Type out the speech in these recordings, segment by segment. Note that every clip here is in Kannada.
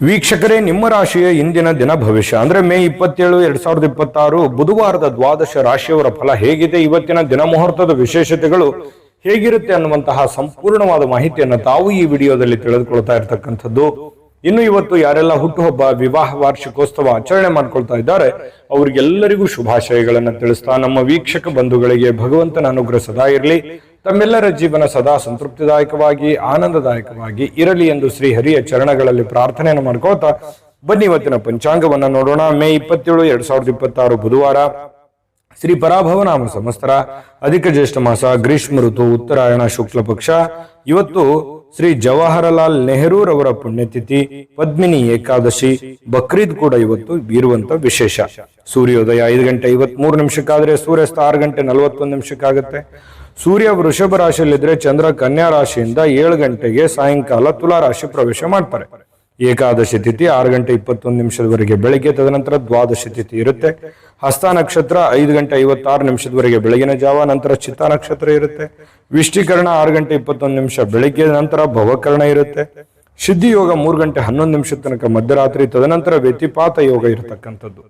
ವೀಕ್ಷಕರೇ, ನಿಮ್ಮ ರಾಶಿಯ ಇಂದಿನ ದಿನ ಭವಿಷ್ಯ ಅಂದ್ರೆ ಮೇ 27, 2026 ಬುಧವಾರದ ದ್ವಾದಶ ರಾಶಿಯವರ ಫಲ ಹೇಗಿದೆ, ಇವತ್ತಿನ ದಿನ ಮುಹೂರ್ತದ ವಿಶೇಷತೆಗಳು ಹೇಗಿರುತ್ತೆ ಅನ್ನುವಂತಹ ಸಂಪೂರ್ಣವಾದ ಮಾಹಿತಿಯನ್ನು ತಾವು ಈ ವಿಡಿಯೋದಲ್ಲಿ ತಿಳಿದುಕೊಳ್ತಾ ಇರತಕ್ಕಂಥದ್ದು. ಇನ್ನು ಇವತ್ತು ಯಾರೆಲ್ಲ ಹುಟ್ಟುಹಬ್ಬ, ವಿವಾಹ ವಾರ್ಷಿಕೋತ್ಸವ ಆಚರಣೆ ಮಾಡ್ಕೊಳ್ತಾ ಇದ್ದಾರೆ ಅವರಿಗೆಲ್ಲರಿಗೂ ಶುಭಾಶಯಗಳನ್ನು ತಿಳಿಸ್ತಾ ನಮ್ಮ ವೀಕ್ಷಕ ಬಂಧುಗಳಿಗೆ ಭಗವಂತನ ಅನುಗ್ರಹ ಸದಾ ಇರಲಿ, ತಮ್ಮೆಲ್ಲರ ಜೀವನ ಸದಾ ಸಂತೃಪ್ತಿದಾಯಕವಾಗಿ ಆನಂದದಾಯಕವಾಗಿ ಇರಲಿ ಎಂದು ಶ್ರೀ ಹರಿಯ ಚರಣಗಳಲ್ಲಿ ಪ್ರಾರ್ಥನೆಯನ್ನು ಮಾಡ್ಕೊಳ್ತಾ ಬನ್ನಿ ಇವತ್ತಿನ ಪಂಚಾಂಗವನ್ನ ನೋಡೋಣ. ಮೇ 27, 2026 ಬುಧವಾರ, ಶ್ರೀ ಪರಾಭವನಾಮ ಸಂವತ್ಸರ, ಅಧಿಕ ಜ್ಯೇಷ್ಠ ಮಾಸ, ಗ್ರೀಷ್ಮ ಋತು, ಉತ್ತರಾಯಣ ಶುಕ್ಲ ಪಕ್ಷ. ಇವತ್ತು ಶ್ರೀ ಜವಾಹರಲಾಲ್ ನೆಹರೂರವರ ಪುಣ್ಯತಿಥಿ, ಪದ್ಮಿನಿ ಏಕಾದಶಿ, ಬಕ್ರೀದ್ ಕೂಡ ಇವತ್ತು ಇರುವಂತ ವಿಶೇಷ. ಸೂರ್ಯೋದಯ 5 ಗಂಟೆ 53 ನಿಮಿಷಕ್ಕಾದ್ರೆ ಸೂರ್ಯಾಸ್ತ 6 ಗಂಟೆ 41 ನಿಮಿಷಕ್ಕಾಗತ್ತೆ. ಸೂರ್ಯ ವೃಷಭ ರಾಶಿಯಲ್ಲಿದ್ರೆ ಚಂದ್ರ ಕನ್ಯಾ ರಾಶಿಯಿಂದ 7 ಗಂಟೆಗೆ ಸಾಯಂಕಾಲ ತುಲಾ ರಾಶಿ ಪ್ರವೇಶ ಮಾಡ್ತಾರೆ. ಏಕಾದಶಿ ತಿಥಿ 6 ಗಂಟೆ 21 ನಿಮಿಷದವರೆಗೆ ಬೆಳಗ್ಗೆ, ತದನಂತರ ದ್ವಾದಶಿ ತಿಥಿ ಇರುತ್ತೆ. ಹಸ್ತ ನಕ್ಷತ್ರ 5 ಗಂಟೆ 56 ನಿಮಿಷದವರೆಗೆ ಬೆಳಗಿನ ಜಾವ, ನಂತರ ಚಿತ್ತಾ ನಕ್ಷತ್ರ ಇರುತ್ತೆ. ವಿಷ್ಟಿಕರಣ 6 ಗಂಟೆ 21 ನಿಮಿಷ ಬೆಳಗ್ಗೆ, ನಂತರ ಭವಕರಣ ಇರುತ್ತೆ. ಸಿದ್ಧಿ ಯೋಗ 3 ಗಂಟೆ 11 ನಿಮಿಷ ತನಕ ಮಧ್ಯರಾತ್ರಿ, ತದನಂತರ ವ್ಯತಿಪಾತ ಯೋಗ ಇರತಕ್ಕಂಥದ್ದು.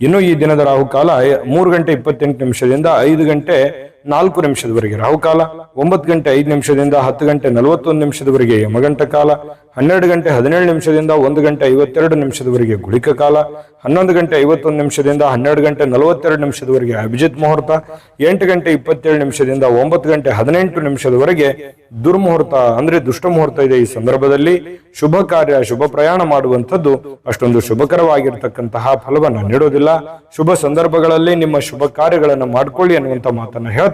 ಇನ್ನು ಈ ದಿನದ ರಾಹುಕಾಲ 3 ಗಂಟೆ 28 ನಿಮಿಷದಿಂದ 5 ಗಂಟೆ 4 ನಿಮಿಷದವರೆಗೆ ರಾಹುಕಾಲ, 9 ಗಂಟೆ 5 ನಿಮಿಷದಿಂದ 10 ಗಂಟೆ 41 ನಿಮಿಷದವರೆಗೆ ಯಮಗಂಟ ಕಾಲ, 12 ಗಂಟೆ 17 ನಿಮಿಷದಿಂದ 1 ಗಂಟೆ 52 ನಿಮಿಷದವರೆಗೆ ಗುಳಿಕ ಕಾಲ, 11 ಗಂಟೆ 51 ನಿಮಿಷದಿಂದ 12 ಗಂಟೆ 42 ನಿಮಿಷದವರೆಗೆ ಅಭಿಜಿತ್ ಮುಹೂರ್ತ, 8 ಗಂಟೆ 27 ನಿಮಿಷದಿಂದ 9 ಗಂಟೆ 18 ನಿಮಿಷದವರೆಗೆ ದುರ್ಮುಹೂರ್ತ ಅಂದ್ರೆ ದುಷ್ಟ ಮುಹೂರ್ತ ಇದೆ. ಈ ಸಂದರ್ಭದಲ್ಲಿ ಶುಭ ಕಾರ್ಯ, ಶುಭ ಪ್ರಯಾಣ ಮಾಡುವಂಥದ್ದು ಅಷ್ಟೊಂದು ಶುಭಕರವಾಗಿರ್ತಕ್ಕಂತಹ ಫಲವನ್ನ ನೀಡೋದಿಲ್ಲ. ಶುಭ ಸಂದರ್ಭಗಳಲ್ಲಿ ನಿಮ್ಮ ಶುಭ ಕಾರ್ಯಗಳನ್ನು ಮಾಡ್ಕೊಳ್ಳಿ ಅನ್ನುವಂತ ಮಾತನ್ನ ಹೇಳ್ತಾ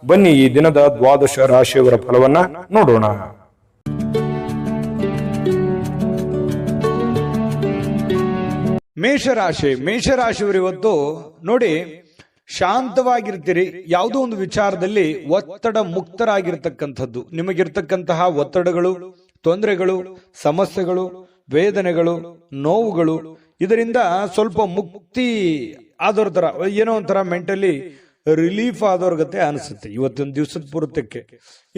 ಬನ್ನಿ ಈ ದಿನದ ದ್ವಾದಶ ರಾಶಿಯವರ ಫಲವನ್ನ ನೋಡೋಣ. ಮೇಷರಾಶಿಯವರು ಇವತ್ತು ನೋಡಿ ಶಾಂತವಾಗಿರ್ತೀರಿ. ಯಾವುದೋ ಒಂದು ವಿಚಾರದಲ್ಲಿ ಒತ್ತಡ ಮುಕ್ತರಾಗಿರ್ತಕ್ಕಂಥದ್ದು. ನಿಮಗಿರ್ತಕ್ಕಂತಹ ಒತ್ತಡಗಳು, ತೊಂದರೆಗಳು, ಸಮಸ್ಯೆಗಳು, ವೇದನೆಗಳು, ನೋವುಗಳು ಇದರಿಂದ ಸ್ವಲ್ಪ ಮುಕ್ತಿ ಆದವ್ರ ತರ, ಏನೋ ಒಂಥರ ಮೆಂಟಲಿ ರಿಲೀಫ್ ಆದವ್ರ ಗತೆ ಅನಿಸುತ್ತೆ ಇವತ್ತೊಂದು ದಿವಸದ ಪೂರ್ತಿಗೆ.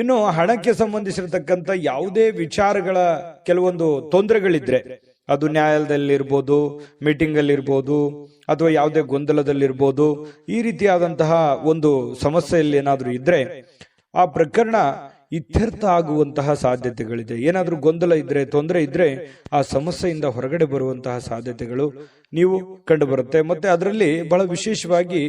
ಇನ್ನು ಹಣಕ್ಕೆ ಸಂಬಂಧಿಸಿರ್ತಕ್ಕಂಥ ಯಾವುದೇ ವಿಚಾರಗಳ ಕೆಲವೊಂದು ತೊಂದರೆಗಳಿದ್ರೆ, ಅದು ನ್ಯಾಯಾಲಯದಲ್ಲಿರ್ಬೋದು, ಮೀಟಿಂಗ್ ಅಲ್ಲಿ ಇರ್ಬೋದು, ಅಥವಾ ಯಾವುದೇ ಗೊಂದಲದಲ್ಲಿರ್ಬೋದು, ಈ ರೀತಿಯಾದಂತಹ ಒಂದು ಸಮಸ್ಯೆಯಲ್ಲಿ ಏನಾದ್ರೂ ಇದ್ರೆ ಆ ಪ್ರಕರಣ ಇತ್ಯರ್ಥ ಆಗುವಂತಹ ಸಾಧ್ಯತೆಗಳಿದೆ. ಏನಾದ್ರೂ ಗೊಂದಲ ಇದ್ರೆ, ತೊಂದರೆ ಇದ್ರೆ ಆ ಸಮಸ್ಯೆಯಿಂದ ಹೊರಗಡೆ ಬರುವಂತಹ ಸಾಧ್ಯತೆಗಳು ನೀವು ಕಂಡು ಬರುತ್ತೆ. ಮತ್ತೆ ಅದರಲ್ಲಿ ಬಹಳ ವಿಶೇಷವಾಗಿ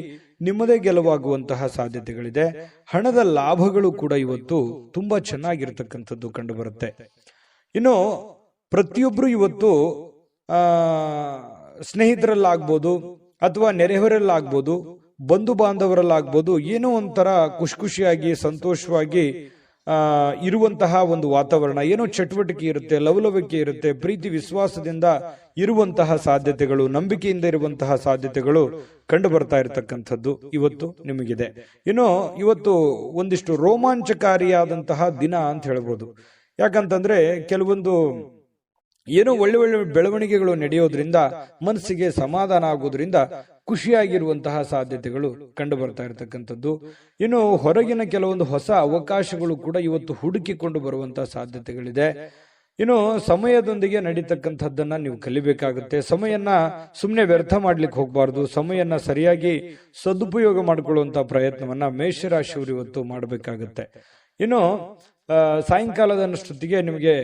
ನಿಮ್ಮದೇ ಗೆಲುವಾಗುವಂತಹ ಸಾಧ್ಯತೆಗಳಿದೆ. ಹಣದ ಲಾಭಗಳು ಕೂಡ ಇವತ್ತು ತುಂಬಾ ಚೆನ್ನಾಗಿರ್ತಕ್ಕಂಥದ್ದು ಕಂಡು ಬರುತ್ತೆ. ಇನ್ನು ಪ್ರತಿಯೊಬ್ರು ಇವತ್ತು ಸ್ನೇಹಿತರಲ್ಲಾಗ್ಬೋದು, ಅಥವಾ ನೆರೆಹೊರೆಯಲ್ಲಾಗ್ಬೋದು, ಬಂಧು ಬಾಂಧವರಲ್ಲಾಗ್ಬೋದು, ಏನೋ ಒಂಥರ ಖುಷಿಯಾಗಿ ಸಂತೋಷವಾಗಿ ಇರುವಂತಹ ಒಂದು ವಾತಾವರಣ, ಏನೋ ಚಟುವಟಿಕೆ ಇರುತ್ತೆ, ಲವಲವಿಕೆ ಇರುತ್ತೆ, ಪ್ರೀತಿ ವಿಶ್ವಾಸದಿಂದ ಇರುವಂತಹ ಸಾಧ್ಯತೆಗಳು, ನಂಬಿಕೆಯಿಂದ ಇರುವಂತಹ ಸಾಧ್ಯತೆಗಳು ಕಂಡು ಬರ್ತಾ ಇರತಕ್ಕಂಥದ್ದು ಇವತ್ತು ನಿಮಗಿದೆ. ಇನ್ನು ಇವತ್ತು ಒಂದಿಷ್ಟು ರೋಮಾಂಚಕಾರಿಯಾದಂತಹ ದಿನ ಅಂತ ಹೇಳ್ಬೋದು. ಯಾಕಂತಂದ್ರೆ ಕೆಲವೊಂದು ಏನೋ ಒಳ್ಳೆ ಒಳ್ಳೆ ಬೆಳವಣಿಗೆಗಳು ನಡೆಯೋದ್ರಿಂದ ಮನಸ್ಸಿಗೆ ಸಮಾಧಾನ ಆಗೋದ್ರಿಂದ ಖುಷಿಯಾಗಿರುವಂತಹ ಸಾಧ್ಯತೆಗಳು ಕಂಡು ಬರ್ತಾ ಇರತಕ್ಕಂಥದ್ದು. ಇನ್ನು ಹೊರಗಿನ ಕೆಲವೊಂದು ಹೊಸ ಅವಕಾಶಗಳು ಕೂಡ ಇವತ್ತು ಹುಡುಕಿಕೊಂಡು ಬರುವಂತಹ ಸಾಧ್ಯತೆಗಳಿದೆ. ಇನ್ನು ಸಮಯದೊಂದಿಗೆ ನಡೀತಕ್ಕಂಥದ್ದನ್ನ ನೀವು ಕಲಿಬೇಕಾಗುತ್ತೆ. ಸಮಯನ್ನ ಸುಮ್ಮನೆ ವ್ಯರ್ಥ ಮಾಡ್ಲಿಕ್ಕೆ ಹೋಗ್ಬಾರ್ದು. ಸಮಯನ್ನ ಸರಿಯಾಗಿ ಸದುಪಯೋಗ ಮಾಡಿಕೊಳ್ಳುವಂತಹ ಪ್ರಯತ್ನವನ್ನ ಮೇಷರಾಶಿಯವರು ಇವತ್ತು ಮಾಡಬೇಕಾಗುತ್ತೆ. ಇನ್ನು ಸಾಯಂಕಾಲದಷ್ಟೊತ್ತಿಗೆ ನಿಮಗೆ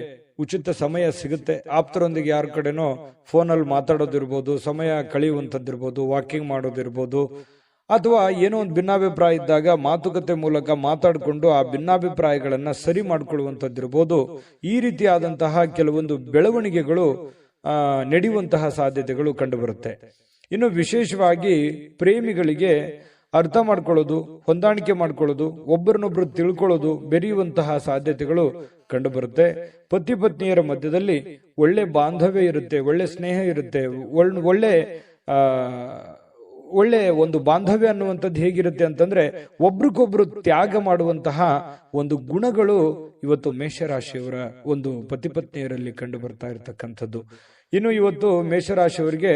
ಉಚಿತ ಸಮಯ ಸಿಗುತ್ತೆ. ಆಪ್ತರೊಂದಿಗೆ ಯಾರ ಕಡೆನೋ ಫೋನಲ್ಲಿ ಮಾತಾಡೋದಿರ್ಬೋದು, ಸಮಯ ಕಳೆಯುವಂಥದ್ದಿರ್ಬೋದು, ವಾಕಿಂಗ್ ಮಾಡೋದಿರ್ಬೋದು, ಅಥವಾ ಏನೋ ಒಂದು ಭಿನ್ನಾಭಿಪ್ರಾಯ ಇದ್ದಾಗ ಮಾತುಕತೆ ಮೂಲಕ ಮಾತಾಡಿಕೊಂಡು ಆ ಭಿನ್ನಾಭಿಪ್ರಾಯಗಳನ್ನ ಸರಿ ಮಾಡ್ಕೊಳ್ಳುವಂಥದ್ದಿರ್ಬೋದು. ಈ ರೀತಿಯಾದಂತಹ ಕೆಲವೊಂದು ಬೆಳವಣಿಗೆಗಳು ನಡೆಯುವಂತಹ ಸಾಧ್ಯತೆಗಳು ಕಂಡು ಬರುತ್ತೆ. ಇನ್ನು ವಿಶೇಷವಾಗಿ ಪ್ರೇಮಿಗಳಿಗೆ ಅರ್ಥ ಮಾಡ್ಕೊಳ್ಳೋದು, ಹೊಂದಾಣಿಕೆ ಮಾಡ್ಕೊಳ್ಳೋದು, ಒಬ್ಬರನ್ನೊಬ್ರು ತಿಳ್ಕೊಳ್ಳೋದು, ಬೆರೆಯುವಂತಹ ಸಾಧ್ಯತೆಗಳು ಕಂಡು ಬರುತ್ತೆ. ಪತಿ ಪತ್ನಿಯರ ಮಧ್ಯದಲ್ಲಿ ಒಳ್ಳೆ ಬಾಂಧವ್ಯ ಇರುತ್ತೆ, ಒಳ್ಳೆ ಸ್ನೇಹ ಇರುತ್ತೆ, ಒಳ್ಳೆ ಒಂದು ಬಾಂಧವ್ಯ ಅನ್ನುವಂಥದ್ದು ಹೇಗಿರುತ್ತೆ ಅಂತಂದ್ರೆ ಒಬ್ರಿಗೊಬ್ರು ತ್ಯಾಗ ಮಾಡುವಂತಹ ಒಂದು ಗುಣಗಳು ಇವತ್ತು ಮೇಷರಾಶಿಯವರ ಒಂದು ಪತಿ ಪತ್ನಿಯರಲ್ಲಿ ಕಂಡು ಬರ್ತಾ ಇರತಕ್ಕಂಥದ್ದು. ಇನ್ನು ಇವತ್ತು ಮೇಷರಾಶಿಯವರಿಗೆ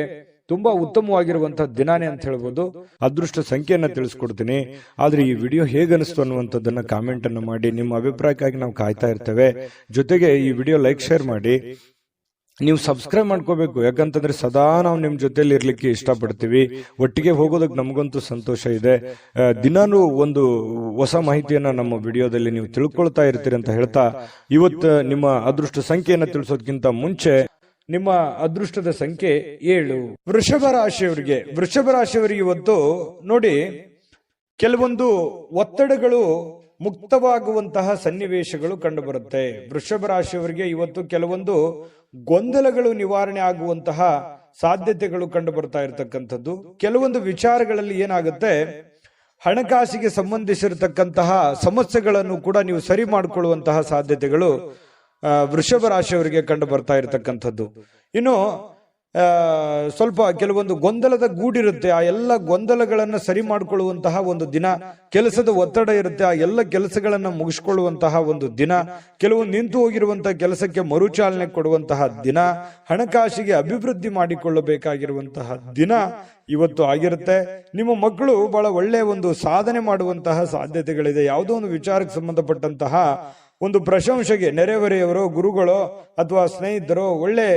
ತುಂಬಾ ಉತ್ತಮವಾಗಿರುವಂತಹ ದಿನಾನೇ ಅಂತ ಹೇಳ್ಬೋದು. ಅದೃಷ್ಟ ಸಂಖ್ಯೆಯನ್ನ ತಿಳಿಸ್ಕೊಡ್ತೀನಿ. ಆದ್ರೆ ಈ ವಿಡಿಯೋ ಹೇಗನಿಸ್ತು ಅನ್ನುವಂಥದ್ದನ್ನ ಕಾಮೆಂಟ್ ಅನ್ನು ಮಾಡಿ. ನಿಮ್ಮ ಅಭಿಪ್ರಾಯಕ್ಕಾಗಿ ನಾವು ಕಾಯ್ತಾ ಇರ್ತೇವೆ. ಜೊತೆಗೆ ಈ ವಿಡಿಯೋ ಲೈಕ್, ಶೇರ್ ಮಾಡಿ. ನೀವು ಸಬ್ಸ್ಕ್ರೈಬ್ ಮಾಡ್ಕೋಬೇಕು. ಯಾಕಂತಂದ್ರೆ ಸದಾ ನಾವು ನಿಮ್ ಜೊತೆಲಿ ಇರ್ಲಿಕ್ಕೆ ಇಷ್ಟಪಡ್ತೀವಿ. ಒಟ್ಟಿಗೆ ಹೋಗೋದಕ್ಕೆ ನಮಗಂತೂ ಸಂತೋಷ ಇದೆ. ದಿನಾನು ಒಂದು ಹೊಸ ಮಾಹಿತಿಯನ್ನ ನಮ್ಮ ವಿಡಿಯೋದಲ್ಲಿ ನೀವು ತಿಳ್ಕೊಳ್ತಾ ಇರ್ತೀರಿ ಅಂತ ಹೇಳ್ತಾ, ಇವತ್ತು ನಿಮ್ಮ ಅದೃಷ್ಟ ಸಂಖ್ಯೆಯನ್ನ ತಿಳಿಸೋದಕ್ಕಿಂತ ಮುಂಚೆ ನಿಮ್ಮ ಅದೃಷ್ಟದ ಸಂಖ್ಯೆ 7. ವೃಷಭ ರಾಶಿಯವರಿಗೆ ಇವತ್ತು ನೋಡಿ, ಕೆಲವೊಂದು ಒತ್ತಡಗಳು ಮುಕ್ತವಾಗುವಂತಹ ಸನ್ನಿವೇಶಗಳು ಕಂಡು ಬರುತ್ತೆ. ವೃಷಭ ರಾಶಿಯವರಿಗೆ ಇವತ್ತು ಕೆಲವೊಂದು ಗೊಂದಲಗಳು ನಿವಾರಣೆ ಆಗುವಂತಹ ಸಾಧ್ಯತೆಗಳು ಕಂಡು ಬರ್ತಾ ಇರತಕ್ಕಂಥದ್ದು. ಕೆಲವೊಂದು ವಿಚಾರಗಳಲ್ಲಿ ಏನಾಗುತ್ತೆ, ಹಣಕಾಸಿಗೆ ಸಂಬಂಧಿಸಿರತಕ್ಕಂತಹ ಸಮಸ್ಯೆಗಳನ್ನು ಕೂಡ ನೀವು ಸರಿ ಮಾಡಿಕೊಳ್ಳುವಂತಹ ಸಾಧ್ಯತೆಗಳು ವೃಷಭ ರಾಶಿಯವರಿಗೆ ಕಂಡು ಬರ್ತಾ ಇರತಕ್ಕಂಥದ್ದು. ಇನ್ನು ಸ್ವಲ್ಪ ಕೆಲವೊಂದು ಗೊಂದಲದ ಗೂಡಿರುತ್ತೆ, ಆ ಎಲ್ಲ ಗೊಂದಲಗಳನ್ನ ಸರಿ ಮಾಡಿಕೊಳ್ಳುವಂತಹ ಒಂದು ದಿನ. ಕೆಲಸದ ಒತ್ತಡ ಇರುತ್ತೆ, ಆ ಎಲ್ಲ ಕೆಲಸಗಳನ್ನ ಮುಗಿಸ್ಕೊಳ್ಳುವಂತಹ ಒಂದು ದಿನ. ಕೆಲವೊಂದು ನಿಂತು ಹೋಗಿರುವಂತಹ ಕೆಲಸಕ್ಕೆ ಮರುಚಾಲನೆ ಕೊಡುವಂತಹ ದಿನ. ಹಣಕಾಸಿಗೆ ಅಭಿವೃದ್ಧಿ ಮಾಡಿಕೊಳ್ಳಬೇಕಾಗಿರುವಂತಹ ದಿನ ಇವತ್ತು ಆಗಿರುತ್ತೆ. ನಿಮ್ಮ ಮಕ್ಕಳು ಬಹಳ ಒಳ್ಳೆಯ ಒಂದು ಸಾಧನೆ ಮಾಡುವಂತಹ ಸಾಧ್ಯತೆಗಳಿದೆ. ಯಾವುದೋ ಒಂದು ವಿಚಾರಕ್ಕೆ ಸಂಬಂಧಪಟ್ಟಂತಹ ಒಂದು ಪ್ರಶಂಸೆಗೆ ನೆರೆಹೊರೆಯವರೋ ಗುರುಗಳೋ ಅಥವಾ ಸ್ನೇಹಿತರೋ ಒಳ್ಳೆ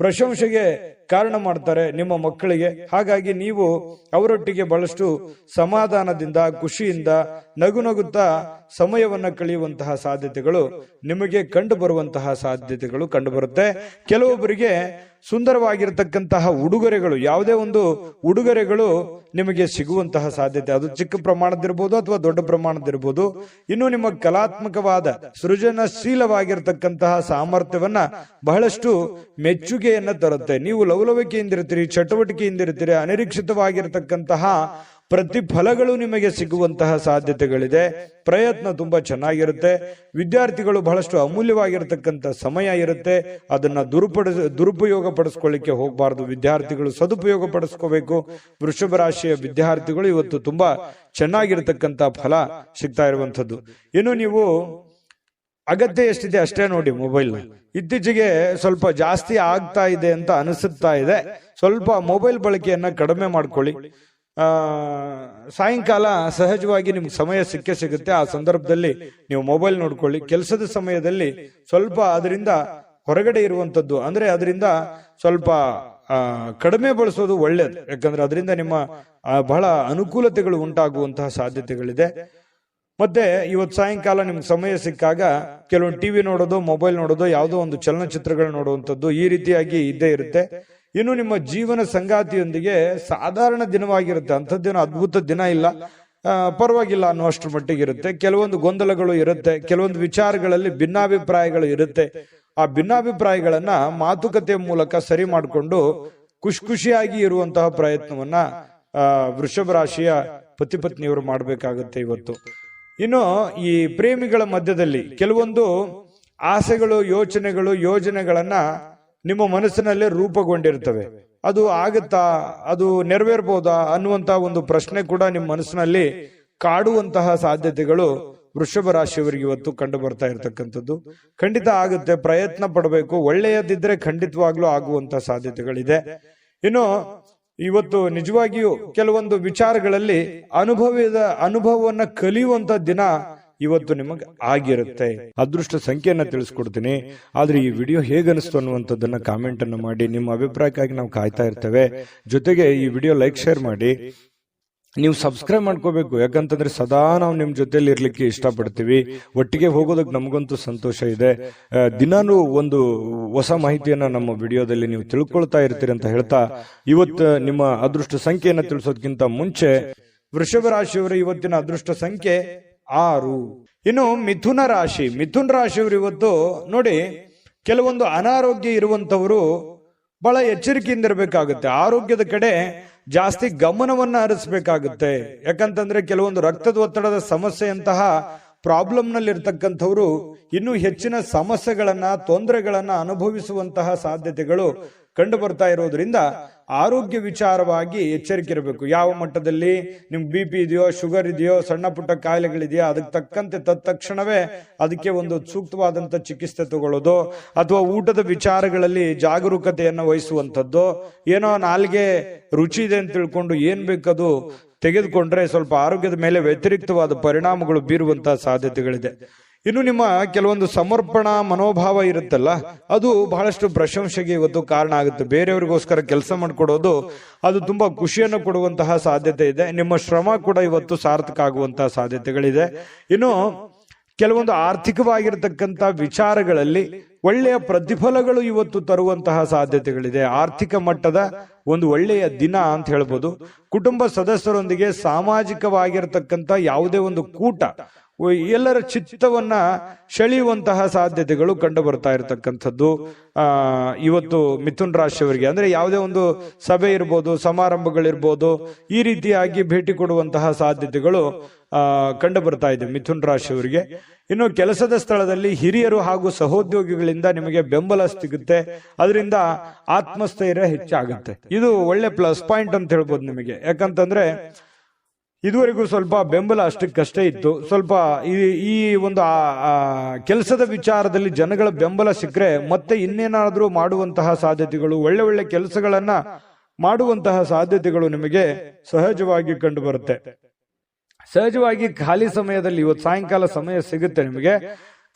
ಪ್ರಶಂಸೆಗೆ ಕಾರಣ ಮಾಡ್ತಾರೆ ನಿಮ್ಮ ಮಕ್ಕಳಿಗೆ. ಹಾಗಾಗಿ ನೀವು ಅವರೊಟ್ಟಿಗೆ ಬಹಳಷ್ಟು ಸಮಾಧಾನದಿಂದ, ಖುಷಿಯಿಂದ, ನಗುತ್ತಾ ಸಮಯವನ್ನ ಕಳೆಯುವಂತಹ ಸಾಧ್ಯತೆಗಳು ನಿಮಗೆ ಕಂಡು ಬರುವಂತಹ ಸಾಧ್ಯತೆಗಳು ಕಂಡು ಬರುತ್ತೆ. ಕೆಲವೊಬ್ಬರಿಗೆ ಸುಂದರವಾಗಿರತಕ್ಕಂತಹ ಉಡುಗೊರೆಗಳು, ಯಾವುದೇ ಒಂದು ಉಡುಗೊರೆಗಳು ನಿಮಗೆ ಸಿಗುವಂತಹ ಸಾಧ್ಯತೆ, ಅದು ಚಿಕ್ಕ ಪ್ರಮಾಣದಿರ್ಬೋದು ಅಥವಾ ದೊಡ್ಡ ಪ್ರಮಾಣದಿರ್ಬೋದು. ಇನ್ನು ನಿಮ್ಮ ಕಲಾತ್ಮಕವಾದ ಸೃಜನಶೀಲವಾಗಿರತಕ್ಕಂತಹ ಸಾಮರ್ಥ್ಯವನ್ನ ಬಹಳಷ್ಟು ಮೆಚ್ಚುಗೆಯನ್ನ ತರುತ್ತೆ. ನೀವು ಲವಲವಿಕೆಯಿಂದಿರ್ತೀರಿ, ಚಟುವಟಿಕೆಯಿಂದಿರ್ತೀರಿ. ಅನಿರೀಕ್ಷಿತವಾಗಿರತಕ್ಕಂತಹ ಪ್ರತಿಫಲಗಳು ನಿಮಗೆ ಸಿಗುವಂತಹ ಸಾಧ್ಯತೆಗಳಿದೆ. ಪ್ರಯತ್ನ ತುಂಬಾ ಚೆನ್ನಾಗಿರುತ್ತೆ. ವಿದ್ಯಾರ್ಥಿಗಳು ಬಹಳಷ್ಟು ಅಮೂಲ್ಯವಾಗಿರತಕ್ಕಂಥ ಸಮಯ ಇರುತ್ತೆ, ಅದನ್ನ ದುರುಪಯೋಗ ಪಡಿಸ್ಕೊಳ್ಳಿಕ್ಕೆ ಹೋಗಬಾರದು. ವಿದ್ಯಾರ್ಥಿಗಳು ಸದುಪಯೋಗ ಪಡಿಸ್ಕೋಬೇಕು. ವೃಷಭ ರಾಶಿಯ ವಿದ್ಯಾರ್ಥಿಗಳು ಇವತ್ತು ತುಂಬಾ ಚೆನ್ನಾಗಿರತಕ್ಕಂಥ ಫಲ ಸಿಗ್ತಾ ಇರುವಂತದ್ದು. ಇನ್ನು ನೀವು ಅಗತ್ಯ ಎಷ್ಟಿದೆ ಅಷ್ಟೇ ನೋಡಿ. ಮೊಬೈಲ್ ಇತ್ತೀಚೆಗೆ ಸ್ವಲ್ಪ ಜಾಸ್ತಿ ಆಗ್ತಾ ಇದೆ ಅಂತ ಅನಿಸುತ್ತಾ ಇದೆ. ಸ್ವಲ್ಪ ಮೊಬೈಲ್ ಬಳಕೆಯನ್ನ ಕಡಿಮೆ ಮಾಡ್ಕೊಳ್ಳಿ. ಸಾಯಂಕಾಲ ಸಹಜವಾಗಿ ನಿಮ್ಗೆ ಸಮಯ ಸಿಗುತ್ತೆ. ಆ ಸಂದರ್ಭದಲ್ಲಿ ನೀವು ಮೊಬೈಲ್ ನೋಡ್ಕೊಳ್ಳಿ. ಕೆಲಸದ ಸಮಯದಲ್ಲಿ ಸ್ವಲ್ಪ ಅದರಿಂದ ಹೊರಗಡೆ ಇರುವಂತದ್ದು, ಅಂದ್ರೆ ಅದರಿಂದ ಸ್ವಲ್ಪ ಕಡಿಮೆ ಬಳಸೋದು ಒಳ್ಳೇದು. ಯಾಕಂದ್ರೆ ಅದರಿಂದ ನಿಮ್ಮ ಬಹಳ ಅನುಕೂಲತೆಗಳು ಉಂಟಾಗುವಂತಹ ಸಾಧ್ಯತೆಗಳಿದೆ. ಮತ್ತೆ ಇವತ್ತು ಸಾಯಂಕಾಲ ನಿಮ್ಗೆ ಸಮಯ ಸಿಕ್ಕಾಗ ಕೆಲವೊಂದು ಟಿವಿ ನೋಡೋದು, ಮೊಬೈಲ್ ನೋಡೋದು, ಯಾವುದೋ ಒಂದು ಚಲನಚಿತ್ರಗಳು ನೋಡುವಂಥದ್ದು ಈ ರೀತಿಯಾಗಿ ಇದ್ದೇ ಇರುತ್ತೆ. ಇನ್ನು ನಿಮ್ಮ ಜೀವನ ಸಂಗಾತಿಯೊಂದಿಗೆ ಸಾಧಾರಣ ದಿನವಾಗಿರುತ್ತೆ, ಅಂಥದ್ದೇನು ಅದ್ಭುತ ದಿನ ಇಲ್ಲ, ಪರವಾಗಿಲ್ಲ ಅನ್ನುವಷ್ಟರ ಮಟ್ಟಿಗೆ ಇರುತ್ತೆ. ಕೆಲವೊಂದು ಗೊಂದಲಗಳು ಇರುತ್ತೆ, ಕೆಲವೊಂದು ವಿಚಾರಗಳಲ್ಲಿ ಭಿನ್ನಾಭಿಪ್ರಾಯಗಳು ಇರುತ್ತೆ. ಆ ಭಿನ್ನಾಭಿಪ್ರಾಯಗಳನ್ನ ಮಾತುಕತೆಯ ಮೂಲಕ ಸರಿ ಮಾಡಿಕೊಂಡು ಖುಷಿಯಾಗಿ ಇರುವಂತಹ ಪ್ರಯತ್ನವನ್ನ ವೃಷಭ ರಾಶಿಯ ಪತಿಪತ್ನಿಯವರು ಮಾಡಬೇಕಾಗುತ್ತೆ ಇವತ್ತು. ಇನ್ನು ಈ ಪ್ರೇಮಿಗಳ ಮಧ್ಯದಲ್ಲಿ ಕೆಲವೊಂದು ಆಸೆಗಳು, ಯೋಚನೆಗಳು, ಯೋಜನೆಗಳನ್ನ ನಿಮ್ಮ ಮನಸ್ಸಿನಲ್ಲೇ ರೂಪುಗೊಂಡಿರ್ತವೆ. ಅದು ಆಗುತ್ತಾ, ಅದು ನೆರವೇರ್ಬೋದಾ ಅನ್ನುವಂತಹ ಒಂದು ಪ್ರಶ್ನೆ ಕೂಡ ನಿಮ್ಮ ಮನಸ್ಸಿನಲ್ಲಿ ಕಾಡುವಂತಹ ಸಾಧ್ಯತೆಗಳು ವೃಷಭ ರಾಶಿಯವರಿಗೆ ಇವತ್ತು ಕಂಡು ಬರ್ತಾ ಇರತಕ್ಕಂಥದ್ದು. ಖಂಡಿತ ಆಗುತ್ತೆ, ಪ್ರಯತ್ನ ಪಡಬೇಕು. ಒಳ್ಳೆಯದಿದ್ರೆ ಖಂಡಿತವಾಗ್ಲೂ ಆಗುವಂತಹ ಸಾಧ್ಯತೆಗಳಿದೆ. ಇನ್ನು ಇವತ್ತು ನಿಜವಾಗಿಯೂ ಕೆಲವೊಂದು ವಿಚಾರಗಳಲ್ಲಿ ಅನುಭವವನ್ನ ಕಲಿಯುವಂತ ದಿನ ಇವತ್ತು ನಿಮಗೆ ಆಗಿರುತ್ತೆ. ಅದೃಷ್ಟ ಸಂಖ್ಯೆಯನ್ನ ತಿಳಿಸ್ಕೊಡ್ತೀನಿ. ಆದ್ರೆ ಈ ವಿಡಿಯೋ ಹೇಗನಿಸ್ತು ಅನ್ನುವಂಥದ್ದನ್ನ ಕಾಮೆಂಟ್ ಅನ್ನ ಮಾಡಿ. ನಿಮ್ಮ ಅಭಿಪ್ರಾಯಕ್ಕಾಗಿ ನಾವು ಕಾಯ್ತಾ ಇರ್ತೇವೆ. ಜೊತೆಗೆ ಈ ವಿಡಿಯೋ ಲೈಕ್, ಶೇರ್ ಮಾಡಿ. ನೀವು ಸಬ್ಸ್ಕ್ರೈಬ್ ಮಾಡ್ಕೋಬೇಕು. ಯಾಕಂತಂದ್ರೆ ಸದಾ ನಾವು ನಿಮ್ ಜೊತೆಲಿ ಇರ್ಲಿಕ್ಕೆ ಇಷ್ಟಪಡ್ತೀವಿ. ಒಟ್ಟಿಗೆ ಹೋಗೋದಕ್ಕೆ ನಮಗಂತೂ ಸಂತೋಷ ಇದೆ. ದಿನಾನು ಒಂದು ಹೊಸ ಮಾಹಿತಿಯನ್ನ ನಮ್ಮ ವಿಡಿಯೋದಲ್ಲಿ ನೀವು ತಿಳ್ಕೊಳ್ತಾ ಇರ್ತೀರಿ ಅಂತ ಹೇಳ್ತಾ, ಇವತ್ತು ನಿಮ್ಮ ಅದೃಷ್ಟ ಸಂಖ್ಯೆಯನ್ನ ತಿಳಿಸೋದಕ್ಕಿಂತ ಮುಂಚೆ ವೃಷಭ ರಾಶಿಯವರ ಇವತ್ತಿನ ಅದೃಷ್ಟ ಸಂಖ್ಯೆ 6. ಇನ್ನು ಮಿಥುನ ರಾಶಿಯವರು ಇವತ್ತು ನೋಡಿ, ಕೆಲವೊಂದು ಅನಾರೋಗ್ಯ ಇರುವಂತವರು ಬಹಳ ಎಚ್ಚರಿಕೆಯಿಂದ ಇರಬೇಕಾಗುತ್ತೆ. ಆರೋಗ್ಯದ ಕಡೆ ಜಾಸ್ತಿ ಗಮನವನ್ನ ಹರಿಸಬೇಕಾಗುತ್ತೆ. ಯಾಕಂತಂದ್ರೆ ಕೆಲವೊಂದು ರಕ್ತದ ಒತ್ತಡದ ಸಮಸ್ಯೆಯಂತಹ ಪ್ರಾಬ್ಲಮ್ ನಲ್ಲಿ ಇರ್ತಕ್ಕಂಥವ್ರು ಇನ್ನೂ ಹೆಚ್ಚಿನ ಸಮಸ್ಯೆಗಳನ್ನ, ತೊಂದರೆಗಳನ್ನ ಅನುಭವಿಸುವಂತಹ ಸಾಧ್ಯತೆಗಳು ಕಂಡು ಬರ್ತಾ ಇರೋದ್ರಿಂದ ಆರೋಗ್ಯ ವಿಚಾರವಾಗಿ ಎಚ್ಚರಿಕೆ ಇರಬೇಕು. ಯಾವ ಮಟ್ಟದಲ್ಲಿ ನಿಮ್ಗೆ BP ಇದೆಯೋ, ಶುಗರ್ ಇದೆಯೋ, ಸಣ್ಣ ಪುಟ್ಟ ಕಾಯಿಲೆಗಳಿದೆಯೋ, ಅದಕ್ಕೆ ತಕ್ಕಂತೆ ತಕ್ಷಣವೇ ಅದಕ್ಕೆ ಒಂದು ಸೂಕ್ತವಾದಂತ ಚಿಕಿತ್ಸೆ ತಗೊಳ್ಳೋದು, ಅಥವಾ ಊಟದ ವಿಚಾರಗಳಲ್ಲಿ ಜಾಗರೂಕತೆಯನ್ನು ವಹಿಸುವಂಥದ್ದು. ಏನೋ ನಾಲ್ಗೆ ರುಚಿ ಇದೆ ಅಂತ ತಿಳ್ಕೊಂಡು ಏನ್ ಬೇಕದು ತೆಗೆದುಕೊಂಡ್ರೆ ಸ್ವಲ್ಪ ಆರೋಗ್ಯದ ಮೇಲೆ ವ್ಯತಿರಿಕ್ತವಾದ ಪರಿಣಾಮಗಳು ಬೀರುವಂತಹ ಸಾಧ್ಯತೆಗಳಿದೆ. ಇನ್ನು ನಿಮ್ಮ ಕೆಲವೊಂದು ಸಮರ್ಪಣಾ ಮನೋಭಾವ ಇರುತ್ತಲ್ಲ, ಅದು ಬಹಳಷ್ಟು ಪ್ರಶಂಸೆಗೆ ಇವತ್ತು ಕಾರಣ ಆಗುತ್ತೆ. ಬೇರೆಯವರಿಗೋಸ್ಕರ ಕೆಲಸ ಮಾಡಿಕೊಡೋದು ಅದು ತುಂಬಾ ಖುಷಿಯನ್ನು ಕೊಡುವಂತಹ ಸಾಧ್ಯತೆ ಇದೆ. ನಿಮ್ಮ ಶ್ರಮ ಕೂಡ ಇವತ್ತು ಸಾರ್ಥಕ ಆಗುವಂತಹ ಸಾಧ್ಯತೆಗಳಿದೆ. ಇನ್ನು ಕೆಲವೊಂದು ಆರ್ಥಿಕವಾಗಿರತಕ್ಕಂಥ ವಿಚಾರಗಳಲ್ಲಿ ಒಳ್ಳೆಯ ಪ್ರತಿಫಲಗಳು ಇವತ್ತು ತರುವಂತಹ ಸಾಧ್ಯತೆಗಳಿದೆ. ಆರ್ಥಿಕ ಮಟ್ಟದ ಒಂದು ಒಳ್ಳೆಯ ದಿನ ಅಂತ ಹೇಳ್ಬೋದು. ಕುಟುಂಬ ಸದಸ್ಯರೊಂದಿಗೆ ಸಾಮಾಜಿಕವಾಗಿರತಕ್ಕಂಥ ಯಾವುದೇ ಒಂದು ಕೂಟ ಎಲ್ಲರ ಚಿತ್ತವನ್ನ ಸೆಳೆಯುವಂತಹ ಸಾಧ್ಯತೆಗಳು ಕಂಡು ಬರ್ತಾ ಇರತಕ್ಕಂಥದ್ದು ಇವತ್ತು ಮಿಥುನ್ ರಾಶಿಯವರಿಗೆ. ಅಂದ್ರೆ ಯಾವುದೇ ಒಂದು ಸಭೆ ಇರ್ಬೋದು, ಸಮಾರಂಭಗಳಿರ್ಬೋದು, ಈ ರೀತಿಯಾಗಿ ಭೇಟಿ ಕೊಡುವಂತಹ ಸಾಧ್ಯತೆಗಳು ಕಂಡು ಬರ್ತಾ ಇದೆ ಮಿಥುನ್ ರಾಶಿಯವರಿಗೆ. ಇನ್ನು ಕೆಲಸದ ಸ್ಥಳದಲ್ಲಿ ಹಿರಿಯರು ಹಾಗೂ ಸಹೋದ್ಯೋಗಿಗಳಿಂದ ನಿಮಗೆ ಬೆಂಬಲ ಸಿಗುತ್ತೆ. ಅದರಿಂದ ಆತ್ಮಸ್ಥೈರ್ಯ ಹೆಚ್ಚಾಗುತ್ತೆ. ಇದು ಒಳ್ಳೆ ಪ್ಲಸ್ ಪಾಯಿಂಟ್ ಅಂತ ಹೇಳ್ಬೋದು ನಿಮಗೆ. ಯಾಕಂತಂದ್ರೆ ಇದುವರೆಗೂ ಸ್ವಲ್ಪ ಬೆಂಬಲ ಅಷ್ಟಕ್ಕಷ್ಟೇ ಇತ್ತು. ಸ್ವಲ್ಪ ಈ ಒಂದು ಕೆಲಸದ ವಿಚಾರದಲ್ಲಿ ಜನಗಳ ಬೆಂಬಲ ಸಿಕ್ಕರೆ ಮತ್ತೆ ಇನ್ನೇನಾದ್ರೂ ಮಾಡುವಂತಹ ಸಾಧ್ಯತೆಗಳು, ಒಳ್ಳೆ ಒಳ್ಳೆ ಕೆಲಸಗಳನ್ನ ಮಾಡುವಂತಹ ಸಾಧ್ಯತೆಗಳು ನಿಮಗೆ ಸಹಜವಾಗಿ ಕಂಡು ಬರುತ್ತೆ. ಸಹಜವಾಗಿ ಖಾಲಿ ಸಮಯದಲ್ಲಿ ಇವತ್ತು ಸಾಯಂಕಾಲ ಸಮಯ ಸಿಗುತ್ತೆ ನಿಮಗೆ.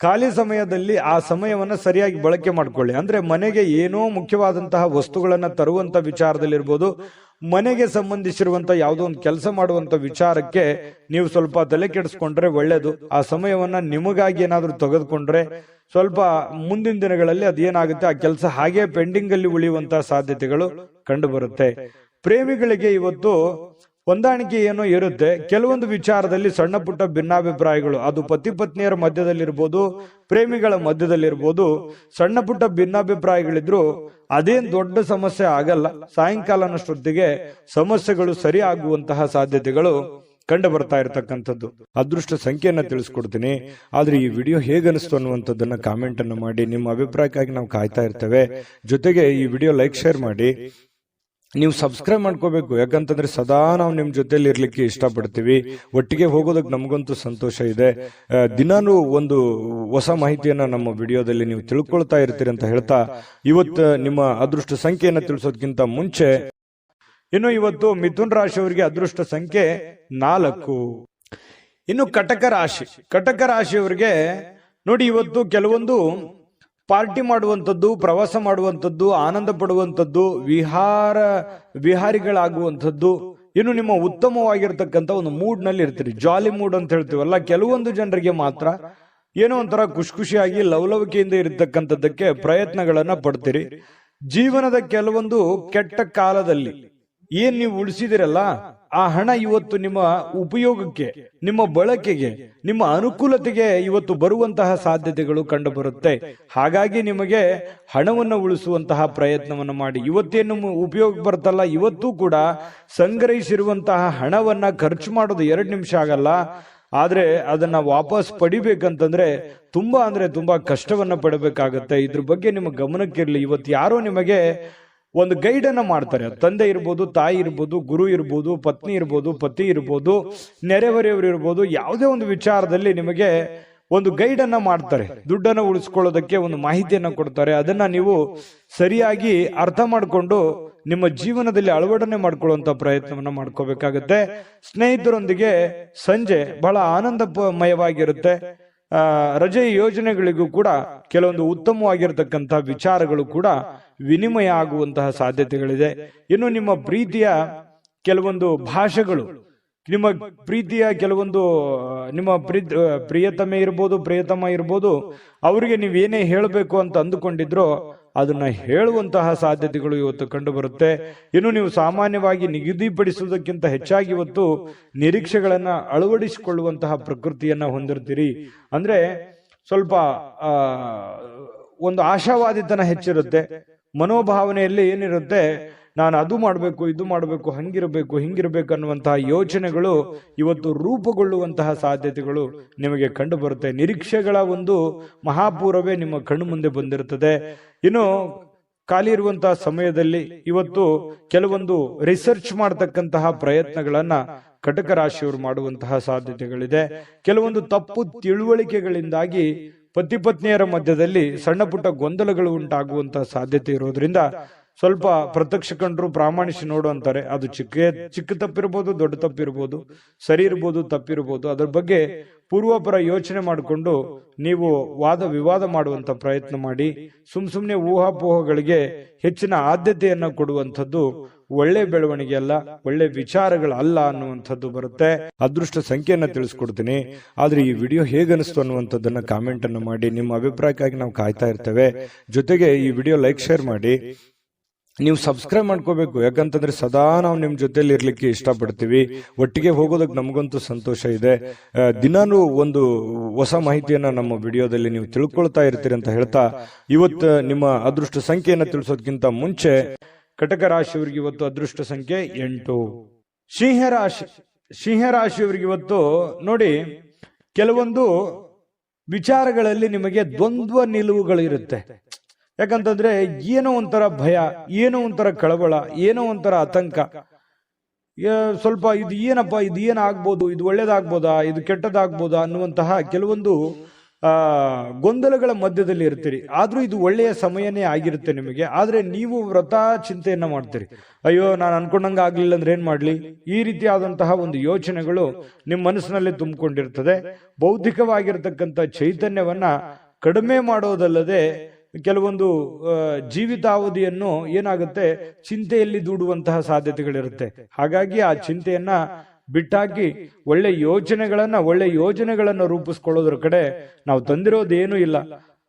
ಖಾಲಿ ಸಮಯದಲ್ಲಿ ಆ ಸಮಯವನ್ನ ಸರಿಯಾಗಿ ಬಳಕೆ ಮಾಡ್ಕೊಳ್ಳಿ. ಅಂದ್ರೆ ಮನೆಗೆ ಏನೋ ಮುಖ್ಯವಾದಂತಹ ವಸ್ತುಗಳನ್ನ ತರುವಂತ ವಿಚಾರದಲ್ಲಿರ್ಬೋದು, ಮನೆಗೆ ಸಂಬಂಧಿಸಿರುವಂತ ಯಾವುದೋ ಒಂದು ಕೆಲಸ ಮಾಡುವಂತ ವಿಚಾರಕ್ಕೆ ನೀವು ಸ್ವಲ್ಪ ತಲೆ ಕೆಡಿಸ್ಕೊಂಡ್ರೆ ಒಳ್ಳೇದು. ಆ ಸಮಯವನ್ನ ನಿಮಗಾಗಿ ಏನಾದ್ರೂ ತೆಗೆದುಕೊಂಡ್ರೆ ಸ್ವಲ್ಪ ಮುಂದಿನ ದಿನಗಳಲ್ಲಿ ಅದೇನಾಗುತ್ತೆ, ಆ ಕೆಲಸ ಹಾಗೆ ಪೆಂಡಿಂಗ್ ಅಲ್ಲಿ ಉಳಿಯುವಂತಹ ಸಾಧ್ಯತೆಗಳು ಕಂಡು ಬರುತ್ತೆ. ಪ್ರೇಮಿಗಳಿಗೆ ಇವತ್ತು ಹೊಂದಾಣಿಕೆ ಏನೋ ಇರುತ್ತೆ. ಕೆಲವೊಂದು ವಿಚಾರದಲ್ಲಿ ಸಣ್ಣ ಪುಟ್ಟ ಭಿನ್ನಾಭಿಪ್ರಾಯಗಳು, ಅದು ಪತಿ ಪತ್ನಿಯರ ಮಧ್ಯದಲ್ಲಿರ್ಬೋದು, ಪ್ರೇಮಿಗಳ ಮಧ್ಯದಲ್ಲಿರ್ಬೋದು, ಸಣ್ಣ ಪುಟ್ಟ ಭಿನ್ನಾಭಿಪ್ರಾಯಗಳಿದ್ರು ಅದೇನ್ ದೊಡ್ಡ ಸಮಸ್ಯೆ ಆಗಲ್ಲ. ಸಾಯಂಕಾಲನಷ್ಟೊತ್ತಿಗೆ ಸಮಸ್ಯೆಗಳು ಸರಿ ಆಗುವಂತಹ ಸಾಧ್ಯತೆಗಳು ಕಂಡು ಬರ್ತಾ ಇರತಕ್ಕಂಥದ್ದು. ಅದೃಷ್ಟ ಸಂಖ್ಯೆಯನ್ನ ತಿಳಿಸ್ಕೊಡ್ತೀನಿ. ಆದ್ರೆ ಈ ವಿಡಿಯೋ ಹೇಗನಿಸ್ತು ಅನ್ನುವಂಥದ್ದನ್ನ ಕಾಮೆಂಟ್ ಅನ್ನು ಮಾಡಿ. ನಿಮ್ಮ ಅಭಿಪ್ರಾಯಕ್ಕಾಗಿ ನಾವು ಕಾಯ್ತಾ ಇರ್ತೇವೆ. ಜೊತೆಗೆ ಈ ವಿಡಿಯೋ ಲೈಕ್, ಶೇರ್ ಮಾಡಿ. ನೀವು ಸಬ್ಸ್ಕ್ರೈಬ್ ಮಾಡ್ಕೋಬೇಕು. ಯಾಕಂತಂದ್ರೆ ಸದಾ ನಾವು ನಿಮ್ ಜೊತೆಲಿ ಇರ್ಲಿಕ್ಕೆ ಇಷ್ಟಪಡ್ತೀವಿ. ಒಟ್ಟಿಗೆ ಹೋಗೋದಕ್ಕೆ ನಮಗಂತೂ ಸಂತೋಷ ಇದೆ. ದಿನಾನು ಒಂದು ಹೊಸ ಮಾಹಿತಿಯನ್ನ ನಮ್ಮ ವಿಡಿಯೋದಲ್ಲಿ ನೀವು ತಿಳ್ಕೊಳ್ತಾ ಇರ್ತೀರಿ ಅಂತ ಹೇಳ್ತಾ, ಇವತ್ತು ನಿಮ್ಮ ಅದೃಷ್ಟ ಸಂಖ್ಯೆಯನ್ನ ತಿಳಿಸೋದಕ್ಕಿಂತ ಮುಂಚೆ ಇನ್ನು ಇವತ್ತು ಮಿಥುನ್ ರಾಶಿಯವರಿಗೆ ಅದೃಷ್ಟ ಸಂಖ್ಯೆ 4. ಇನ್ನು ಕಟಕ ರಾಶಿಯವರಿಗೆ ನೋಡಿ, ಇವತ್ತು ಕೆಲವೊಂದು ಪಾರ್ಟಿ ಮಾಡುವಂಥದ್ದು, ಪ್ರವಾಸ ಮಾಡುವಂಥದ್ದು, ಆನಂದ ಪಡುವಂಥದ್ದು, ವಿಹಾರಿಗಳಾಗುವಂಥದ್ದು, ಇನ್ನು ನಿಮ್ಮ ಉತ್ತಮವಾಗಿರ್ತಕ್ಕಂಥ ಒಂದು ಮೂಡ್ ನಲ್ಲಿ ಇರ್ತೀರಿ. ಜಾಲಿ ಮೂಡ್ ಅಂತ ಹೇಳ್ತೀವಲ್ಲ, ಕೆಲವೊಂದು ಜನರಿಗೆ ಮಾತ್ರ ಏನೋ ಒಂಥರ ಖುಷಿಯಾಗಿ ಲವಲವಿಕೆಯಿಂದ ಇರತಕ್ಕಂಥದ್ದಕ್ಕೆ ಪ್ರಯತ್ನಗಳನ್ನ ಪಡ್ತೀರಿ. ಜೀವನದ ಕೆಲವೊಂದು ಕೆಟ್ಟ ಕಾಲದಲ್ಲಿ ಏನ್ ನೀವು ಉಳಿಸಿದಿರಲ್ಲ, ಆ ಹಣ ಇವತ್ತು ನಿಮ್ಮ ಉಪಯೋಗಕ್ಕೆ, ನಿಮ್ಮ ಬಳಕೆಗೆ, ನಿಮ್ಮ ಅನುಕೂಲತೆಗೆ ಇವತ್ತು ಬರುವಂತಹ ಸಾಧ್ಯತೆಗಳು ಕಂಡು ಬರುತ್ತೆ. ಹಾಗಾಗಿ ನಿಮಗೆ ಹಣವನ್ನು ಉಳಿಸುವಂತಹ ಪ್ರಯತ್ನವನ್ನು ಮಾಡಿ. ಇವತ್ತೇನು ಉಪಯೋಗ ಬರ್ತಲ್ಲ, ಇವತ್ತು ಕೂಡ ಸಂಗ್ರಹಿಸಿರುವಂತಹ ಹಣವನ್ನ ಖರ್ಚು ಮಾಡೋದು 2 ನಿಮಿಷ ಆಗಲ್ಲ. ಆದ್ರೆ ಅದನ್ನ ವಾಪಸ್ ಪಡಿಬೇಕಂತಂದ್ರೆ ತುಂಬಾ ಕಷ್ಟವನ್ನ ಪಡಬೇಕಾಗತ್ತೆ. ಇದ್ರ ಬಗ್ಗೆ ನಿಮ್ಮ ಗಮನಕ್ಕಿರ್ಲಿ. ಇವತ್ತು ಯಾರೋ ನಿಮಗೆ ಒಂದು ಗೈಡ್ ಅನ್ನ ಮಾಡ್ತಾರೆ. ತಂದೆ ಇರ್ಬೋದು, ತಾಯಿ ಇರ್ಬೋದು, ಗುರು ಇರ್ಬೋದು, ಪತ್ನಿ ಇರ್ಬೋದು, ಪತಿ ಇರ್ಬೋದು, ನೆರೆಹೊರೆಯವರು ಇರ್ಬೋದು, ಯಾವುದೇ ಒಂದು ವಿಚಾರದಲ್ಲಿ ನಿಮಗೆ ಒಂದು ಗೈಡ್ ಅನ್ನ ಮಾಡ್ತಾರೆ. ದುಡ್ಡನ್ನು ಉಳಿಸ್ಕೊಳ್ಳೋದಕ್ಕೆ ಒಂದು ಮಾಹಿತಿಯನ್ನ ಕೊಡ್ತಾರೆ. ಅದನ್ನ ನೀವು ಸರಿಯಾಗಿ ಅರ್ಥ ಮಾಡಿಕೊಂಡು ನಿಮ್ಮ ಜೀವನದಲ್ಲಿ ಅಳವಡನೆ ಮಾಡ್ಕೊಳ್ಳುವಂತ ಪ್ರಯತ್ನವನ್ನ ಮಾಡ್ಕೋಬೇಕಾಗತ್ತೆ. ಸ್ನೇಹಿತರೊಂದಿಗೆ ಸಂಜೆ ಬಹಳ ಆನಂದಮಯವಾಗಿರುತ್ತೆ. ರಜೆ ಯೋಜನೆಗಳಿಗೂ ಕೂಡ ಕೆಲವೊಂದು ಉತ್ತಮವಾಗಿರತಕ್ಕಂಥ ವಿಚಾರಗಳು ಕೂಡ ವಿನಿಮಯ ಆಗುವಂತಹ ಸಾಧ್ಯತೆಗಳಿದೆ. ಇನ್ನು ನಿಮ್ಮ ಪ್ರೀತಿಯ ಕೆಲವೊಂದು ಭಾಷೆಗಳು, ನಿಮ್ಮ ಪ್ರೀತಿಯ ಕೆಲವೊಂದು ನಿಮ್ಮ ಪ್ರಿಯತಮೆ ಇರ್ಬೋದು, ಪ್ರಿಯತಮ ಇರ್ಬೋದು, ಅವರಿಗೆ ನೀವೇನೇ ಹೇಳಬೇಕು ಅಂತ ಅಂದುಕೊಂಡಿದ್ರೋ ಅದನ್ನ ಹೇಳುವಂತಹ ಸಾಧ್ಯತೆಗಳು ಇವತ್ತು ಕಂಡು ಬರುತ್ತೆ. ಇನ್ನು ನೀವು ಸಾಮಾನ್ಯವಾಗಿ ನಿಗದಿಪಡಿಸುವುದಕ್ಕಿಂತ ಹೆಚ್ಚಾಗಿ ಇವತ್ತು ನಿರೀಕ್ಷೆಗಳನ್ನ ಅಳವಡಿಸಿಕೊಳ್ಳುವಂತಹ ಪ್ರಕೃತಿಯನ್ನ ಹೊಂದಿರ್ತೀರಿ. ಅಂದ್ರೆ ಸ್ವಲ್ಪ ಒಂದು ಆಶಾವಾದಿತನ ಹೆಚ್ಚಿರುತ್ತೆ. ಮನೋಭಾವನೆಯಲ್ಲಿ ಏನಿರುತ್ತೆ, ನಾನು ಅದು ಮಾಡಬೇಕು, ಇದು ಮಾಡಬೇಕು, ಹಿಂಗಿರಬೇಕು ಅನ್ನುವಂತಹ ಯೋಚನೆಗಳು ಇವತ್ತು ರೂಪುಗೊಳ್ಳುವಂತಹ ಸಾಧ್ಯತೆಗಳು ನಿಮಗೆ ಕಂಡು ಬರುತ್ತೆ. ನಿರೀಕ್ಷೆಗಳ ಒಂದು ಮಹಾಪೂರವೇ ನಿಮ್ಮ ಕಣ್ಣು ಮುಂದೆ ಬಂದಿರುತ್ತದೆ. ಇನ್ನು ಖಾಲಿ ಇರುವಂತಹ ಸಮಯದಲ್ಲಿ ಇವತ್ತು ಕೆಲವೊಂದು ರಿಸರ್ಚ್ ಮಾಡತಕ್ಕಂತಹ ಪ್ರಯತ್ನಗಳನ್ನ ಕಟಕ ರಾಶಿಯವರು ಮಾಡುವಂತಹ ಸಾಧ್ಯತೆಗಳಿದೆ. ಕೆಲವೊಂದು ತಪ್ಪು ತಿಳುವಳಿಕೆಗಳಿಂದಾಗಿ ಪತಿ ಪತ್ನಿಯರ ಮಧ್ಯದಲ್ಲಿ ಸಣ್ಣ ಪುಟ್ಟ ಗೊಂದಲಗಳು ಉಂಟಾಗುವಂತಹ ಸಾಧ್ಯತೆ ಇರೋದ್ರಿಂದ ಸ್ವಲ್ಪ ಪ್ರತ್ಯಕ್ಷ ಕಂಡ್ರು ಪ್ರಾಮಾಣಿಸಿ ನೋಡು ಅಂತಾರೆ. ಅದು ಚಿಕ್ಕ ತಪ್ಪಿರ್ಬೋದು, ದೊಡ್ಡ ತಪ್ಪಿರ್ಬೋದು, ಸರಿ ಇರ್ಬೋದು, ತಪ್ಪಿರ್ಬೋದು. ಅದ್ರ ಬಗ್ಗೆ ಪೂರ್ವಪರ ಯೋಚನೆ ಮಾಡಿಕೊಂಡು ನೀವು ವಾದ ವಿವಾದ ಮಾಡುವಂತ ಪ್ರಯತ್ನ ಮಾಡಿ. ಸುಮ್ನೆ ಊಹಾಪೋಹಗಳಿಗೆ ಹೆಚ್ಚಿನ ಆದ್ಯತೆಯನ್ನ ಕೊಡುವಂಥದ್ದು ಒಳ್ಳೆ ಬೆಳವಣಿಗೆ ಅಲ್ಲ, ಒಳ್ಳೆ ವಿಚಾರಗಳಲ್ಲ ಅನ್ನುವಂಥದ್ದು ಬರುತ್ತೆ. ಅದೃಷ್ಟ ಸಂಖ್ಯೆಯನ್ನ ತಿಳಿಸ್ಕೊಡ್ತೀನಿ. ಆದ್ರೆ ಈ ವಿಡಿಯೋ ಹೇಗನಿಸ್ತು ಅನ್ನುವಂಥದ್ದನ್ನ ಕಾಮೆಂಟ್ ಅನ್ನು ಮಾಡಿ. ನಿಮ್ಮ ಅಭಿಪ್ರಾಯಕ್ಕಾಗಿ ನಾವು ಕಾಯ್ತಾ ಇರ್ತೇವೆ. ಜೊತೆಗೆ ಈ ವಿಡಿಯೋ ಲೈಕ್ ಶೇರ್ ಮಾಡಿ. ನೀವು ಸಬ್ಸ್ಕ್ರೈಬ್ ಮಾಡ್ಕೋಬೇಕು, ಯಾಕಂತಂದ್ರೆ ಸದಾ ನಾವು ನಿಮ್ ಜೊತೆಲಿ ಇರ್ಲಿಕ್ಕೆ ಇಷ್ಟಪಡ್ತೀವಿ. ಒಟ್ಟಿಗೆ ಹೋಗೋದಕ್ಕೆ ನಮಗಂತೂ ಸಂತೋಷ ಇದೆ. ದಿನಾನು ಒಂದು ಹೊಸ ಮಾಹಿತಿಯನ್ನ ನಮ್ಮ ವಿಡಿಯೋದಲ್ಲಿ ನೀವು ತಿಳ್ಕೊಳ್ತಾ ಇರ್ತೀರಿ ಅಂತ ಹೇಳ್ತಾ, ಇವತ್ತು ನಿಮ್ಮ ಅದೃಷ್ಟ ಸಂಖ್ಯೆಯನ್ನ ತಿಳಿಸೋದಕ್ಕಿಂತ ಮುಂಚೆ ಕಟಕ ರಾಶಿಯವರಿಗೆ ಇವತ್ತು ಅದೃಷ್ಟ ಸಂಖ್ಯೆ 8. ಸಿಂಹರಾಶಿಯವರಿಗೆ ಇವತ್ತು ನೋಡಿ, ಕೆಲವೊಂದು ವಿಚಾರಗಳಲ್ಲಿ ನಿಮಗೆ ದ್ವಂದ್ವ ನಿಲುವುಗಳಿರುತ್ತೆ. ಯಾಕಂತಂದ್ರೆ ಏನೋ ಒಂಥರ ಭಯ, ಏನೋ ಒಂಥರ ಕಳವಳ, ಏನೋ ಒಂಥರ ಆತಂಕ. ಸ್ವಲ್ಪ ಇದು ಏನಪ್ಪ, ಇದು ಏನಾಗ್ಬೋದು, ಇದು ಒಳ್ಳೇದಾಗ್ಬೋದಾ, ಇದು ಕೆಟ್ಟದಾಗ್ಬೋದಾ ಅನ್ನುವಂತಹ ಕೆಲವೊಂದು ಗೊಂದಲಗಳ ಮಧ್ಯದಲ್ಲಿ ಇರ್ತೀರಿ. ಆದ್ರೂ ಇದು ಒಳ್ಳೆಯ ಸಮಯನೇ ಆಗಿರುತ್ತೆ ನಿಮಗೆ. ಆದ್ರೆ ನೀವು ವ್ರತ ಚಿಂತೆಯನ್ನ ಮಾಡ್ತೀರಿ. ಅಯ್ಯೋ, ನಾನು ಅನ್ಕೊಂಡಂಗ ಆಗ್ಲಿಲ್ಲ ಅಂದ್ರೆ ಏನ್ ಮಾಡ್ಲಿ, ಈ ರೀತಿಯಾದಂತಹ ಒಂದು ಯೋಚನೆಗಳು ನಿಮ್ಮ ಮನಸ್ಸಿನಲ್ಲಿ ತುಂಬಿಕೊಂಡಿರ್ತದೆ. ಬೌದ್ಧಿಕವಾಗಿರ್ತಕ್ಕಂಥ ಚೈತನ್ಯವನ್ನ ಕಡಿಮೆ ಮಾಡೋದಲ್ಲದೆ ಕೆಲವೊಂದು ಜೀವಿತಾವಧಿಯನ್ನು ಏನಾಗುತ್ತೆ, ಚಿಂತೆಯಲ್ಲಿ ದೂಡುವಂತಹ ಸಾಧ್ಯತೆಗಳಿರುತ್ತೆ. ಹಾಗಾಗಿ ಆ ಚಿಂತೆಯನ್ನ ಬಿಟ್ಟಾಕಿ ಒಳ್ಳೆ ಯೋಜನೆಗಳನ್ನ ರೂಪಿಸ್ಕೊಳ್ಳೋದ್ರ ಕಡೆ ನಾವು ತಂದಿರೋದೇನೂ ಇಲ್ಲ.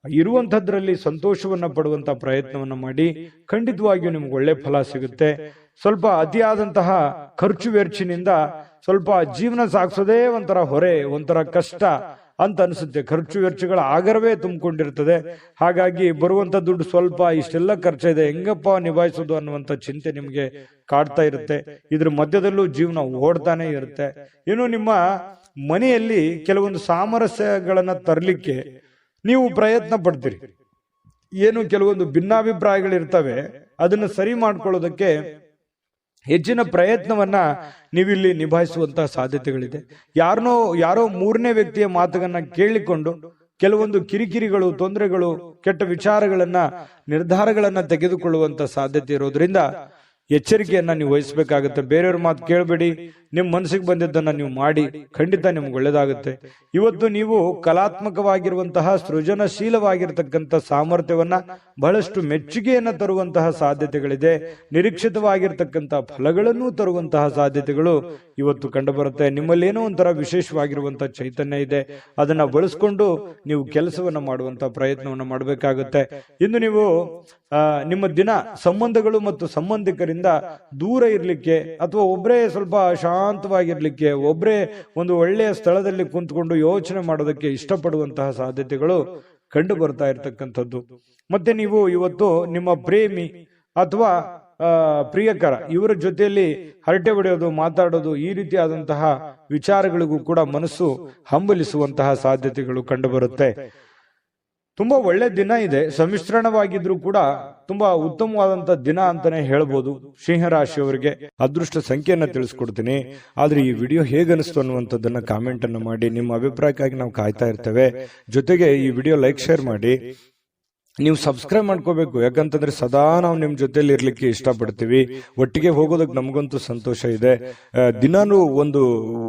ಇರುವಂತದ್ರಲ್ಲಿ ಸಂತೋಷವನ್ನ ಪಡುವಂತ ಪ್ರಯತ್ನವನ್ನ ಮಾಡಿ. ಖಂಡಿತವಾಗಿಯೂ ನಿಮ್ಗೆ ಒಳ್ಳೆ ಫಲ ಸಿಗುತ್ತೆ. ಸ್ವಲ್ಪ ಅತಿಯಾದಂತಹ ಖರ್ಚು ವೆರ್ಚಿನಿಂದ ಸ್ವಲ್ಪ ಜೀವನ ಸಾಗಿಸೋದೇ ಒಂಥರ ಹೊರೆ, ಒಂಥರ ಕಷ್ಟ ಅಂತ ಅನಿಸುತ್ತೆ. ಖರ್ಚು ವೆಚ್ಚಗಳ ಆಗರವೇ ತುಂಬಿಕೊಂಡಿರ್ತದೆ. ಹಾಗಾಗಿ ಬರುವಂತ ದುಡ್ಡು ಸ್ವಲ್ಪ, ಇಷ್ಟೆಲ್ಲ ಖರ್ಚಿದೆ, ಹೆಂಗಪ್ಪ ನಿಭಾಯಿಸೋದು ಅನ್ನುವಂತ ಚಿಂತೆ ನಿಮ್ಗೆ ಕಾಡ್ತಾ ಇರುತ್ತೆ. ಇದ್ರ ಮಧ್ಯದಲ್ಲೂ ಜೀವನ ಓಡ್ತಾನೆ ಇರುತ್ತೆ. ಏನು, ನಿಮ್ಮ ಮನೆಯಲ್ಲಿ ಕೆಲವೊಂದು ಸಾಮರಸ್ಯಗಳನ್ನ ತರಲಿಕ್ಕೆ ನೀವು ಪ್ರಯತ್ನ ಪಡ್ತೀರಿ. ಏನು, ಕೆಲವೊಂದು ಭಿನ್ನಾಭಿಪ್ರಾಯಗಳಿರ್ತವೆ, ಅದನ್ನ ಸರಿ ಮಾಡ್ಕೊಳ್ಳೋದಕ್ಕೆ ಹೆಚ್ಚಿನ ಪ್ರಯತ್ನವನ್ನ ನೀವಿಲ್ಲಿ ನಿಭಾಯಿಸುವಂತಹ ಸಾಧ್ಯತೆಗಳಿದೆ. ಯಾರೋ ಮೂರನೇ ವ್ಯಕ್ತಿಯ ಮಾತುಗಳನ್ನ ಕೇಳಿಕೊಂಡು ಕೆಲವೊಂದು ಕಿರಿಕಿರಿಗಳು, ತೊಂದರೆಗಳು, ಕೆಟ್ಟ ವಿಚಾರಗಳನ್ನ, ನಿರ್ಧಾರಗಳನ್ನ ತೆಗೆದುಕೊಳ್ಳುವಂತ ಸಾಧ್ಯತೆ ಇರೋದ್ರಿಂದ ಎಚ್ಚರಿಕೆಯನ್ನ ನೀವು ವಹಿಸಬೇಕಾಗುತ್ತೆ. ಬೇರೆಯವ್ರ ಮಾತು ಕೇಳಬೇಡಿ, ನಿಮ್ ಮನಸ್ಸಿಗೆ ಬಂದಿದ್ದನ್ನ ನೀವು ಮಾಡಿ. ಖಂಡಿತ ನಿಮ್ಗೆ ಒಳ್ಳೇದಾಗುತ್ತೆ. ಇವತ್ತು ನೀವು ಕಲಾತ್ಮಕವಾಗಿರುವಂತಹ, ಸೃಜನಶೀಲವಾಗಿರ್ತಕ್ಕಂಥ ಸಾಮರ್ಥ್ಯವನ್ನ, ಬಹಳಷ್ಟು ಮೆಚ್ಚುಗೆಯನ್ನ ತರುವಂತಹ ಸಾಧ್ಯತೆಗಳಿದೆ. ನಿರೀಕ್ಷಿತವಾಗಿರ್ತಕ್ಕಂಥ ಫಲಗಳನ್ನು ತರುವಂತಹ ಸಾಧ್ಯತೆಗಳು ಇವತ್ತು ಕಂಡುಬರುತ್ತೆ. ನಿಮ್ಮಲ್ಲಿ ಏನೋ ಒಂಥರ ವಿಶೇಷವಾಗಿರುವಂತಹ ಚೈತನ್ಯ ಇದೆ. ಅದನ್ನ ಬಳಸ್ಕೊಂಡು ನೀವು ಕೆಲಸವನ್ನ ಮಾಡುವಂತಹ ಪ್ರಯತ್ನವನ್ನ ಮಾಡಬೇಕಾಗುತ್ತೆ. ಇನ್ನು ನೀವು ನಿಮ್ಮ ದಿನ ಸಂಬಂಧಗಳು ಮತ್ತು ಸಂಬಂಧಿಕರಿಂದ ದೂರ ಇರ್ಲಿಕ್ಕೆ, ಅಥವಾ ಒಬ್ಬರೇ ಸ್ವಲ್ಪ ಶಾಂತವಾಗಿರ್ಲಿಕ್ಕೆ, ಒಬ್ಬರೇ ಒಂದು ಒಳ್ಳೆಯ ಸ್ಥಳದಲ್ಲಿ ಕುಂತ್ಕೊಂಡು ಯೋಚನೆ ಮಾಡೋದಕ್ಕೆ ಇಷ್ಟಪಡುವಂತಹ ಸಾಧ್ಯತೆಗಳು ಕಂಡು ಬರ್ತಾ ಇರತಕ್ಕಂಥದ್ದು. ಮತ್ತೆ ನೀವು ಇವತ್ತು ನಿಮ್ಮ ಪ್ರೇಮಿ ಅಥವಾ ಪ್ರಿಯಕರ ಇವರ ಜೊತೆಯಲ್ಲಿ ಹರಟೆ ಹೊಡೆಯೋದು, ಮಾತಾಡೋದು, ಈ ರೀತಿಯಾದಂತಹ ವಿಚಾರಗಳಿಗೂ ಕೂಡ ಮನಸ್ಸು ಹಂಬಲಿಸುವಂತಹ ಸಾಧ್ಯತೆಗಳು ಕಂಡು ಬರುತ್ತೆ. ತುಂಬಾ ಒಳ್ಳೆ ದಿನ ಇದೆ. ಸಮ್ಮಿಶ್ರಣವಾಗಿದ್ರು ಕೂಡ ತುಂಬಾ ಉತ್ತಮವಾದಂತಹ ದಿನ ಅಂತಾನೆ ಹೇಳ್ಬೋದು. ಸಿಂಹರಾಶಿಯವರಿಗೆ ಅದೃಷ್ಟ ಸಂಖ್ಯೆಯನ್ನ ತಿಳಿಸ್ಕೊಡ್ತೀನಿ. ಆದ್ರೆ ಈ ವಿಡಿಯೋ ಹೇಗನಿಸ್ತು ಅನ್ನುವಂಥದ್ದನ್ನ ಕಾಮೆಂಟ್ ಅನ್ನು ಮಾಡಿ. ನಿಮ್ಮ ಅಭಿಪ್ರಾಯಕ್ಕಾಗಿ ನಾವು ಕಾಯ್ತಾ ಇರ್ತೇವೆ. ಜೊತೆಗೆ ಈ ವಿಡಿಯೋ ಲೈಕ್ ಶೇರ್ ಮಾಡಿ. ನೀವು ಸಬ್ಸ್ಕ್ರೈಬ್ ಮಾಡ್ಕೋಬೇಕು, ಯಾಕಂತಂದ್ರೆ ಸದಾ ನಾವು ನಿಮ್ ಜೊತೆಲಿ ಇರ್ಲಿಕ್ಕೆ ಇಷ್ಟಪಡ್ತೀವಿ. ಒಟ್ಟಿಗೆ ಹೋಗೋದಕ್ಕೆ ನಮಗಂತೂ ಸಂತೋಷ ಇದೆ. ದಿನಾನು ಒಂದು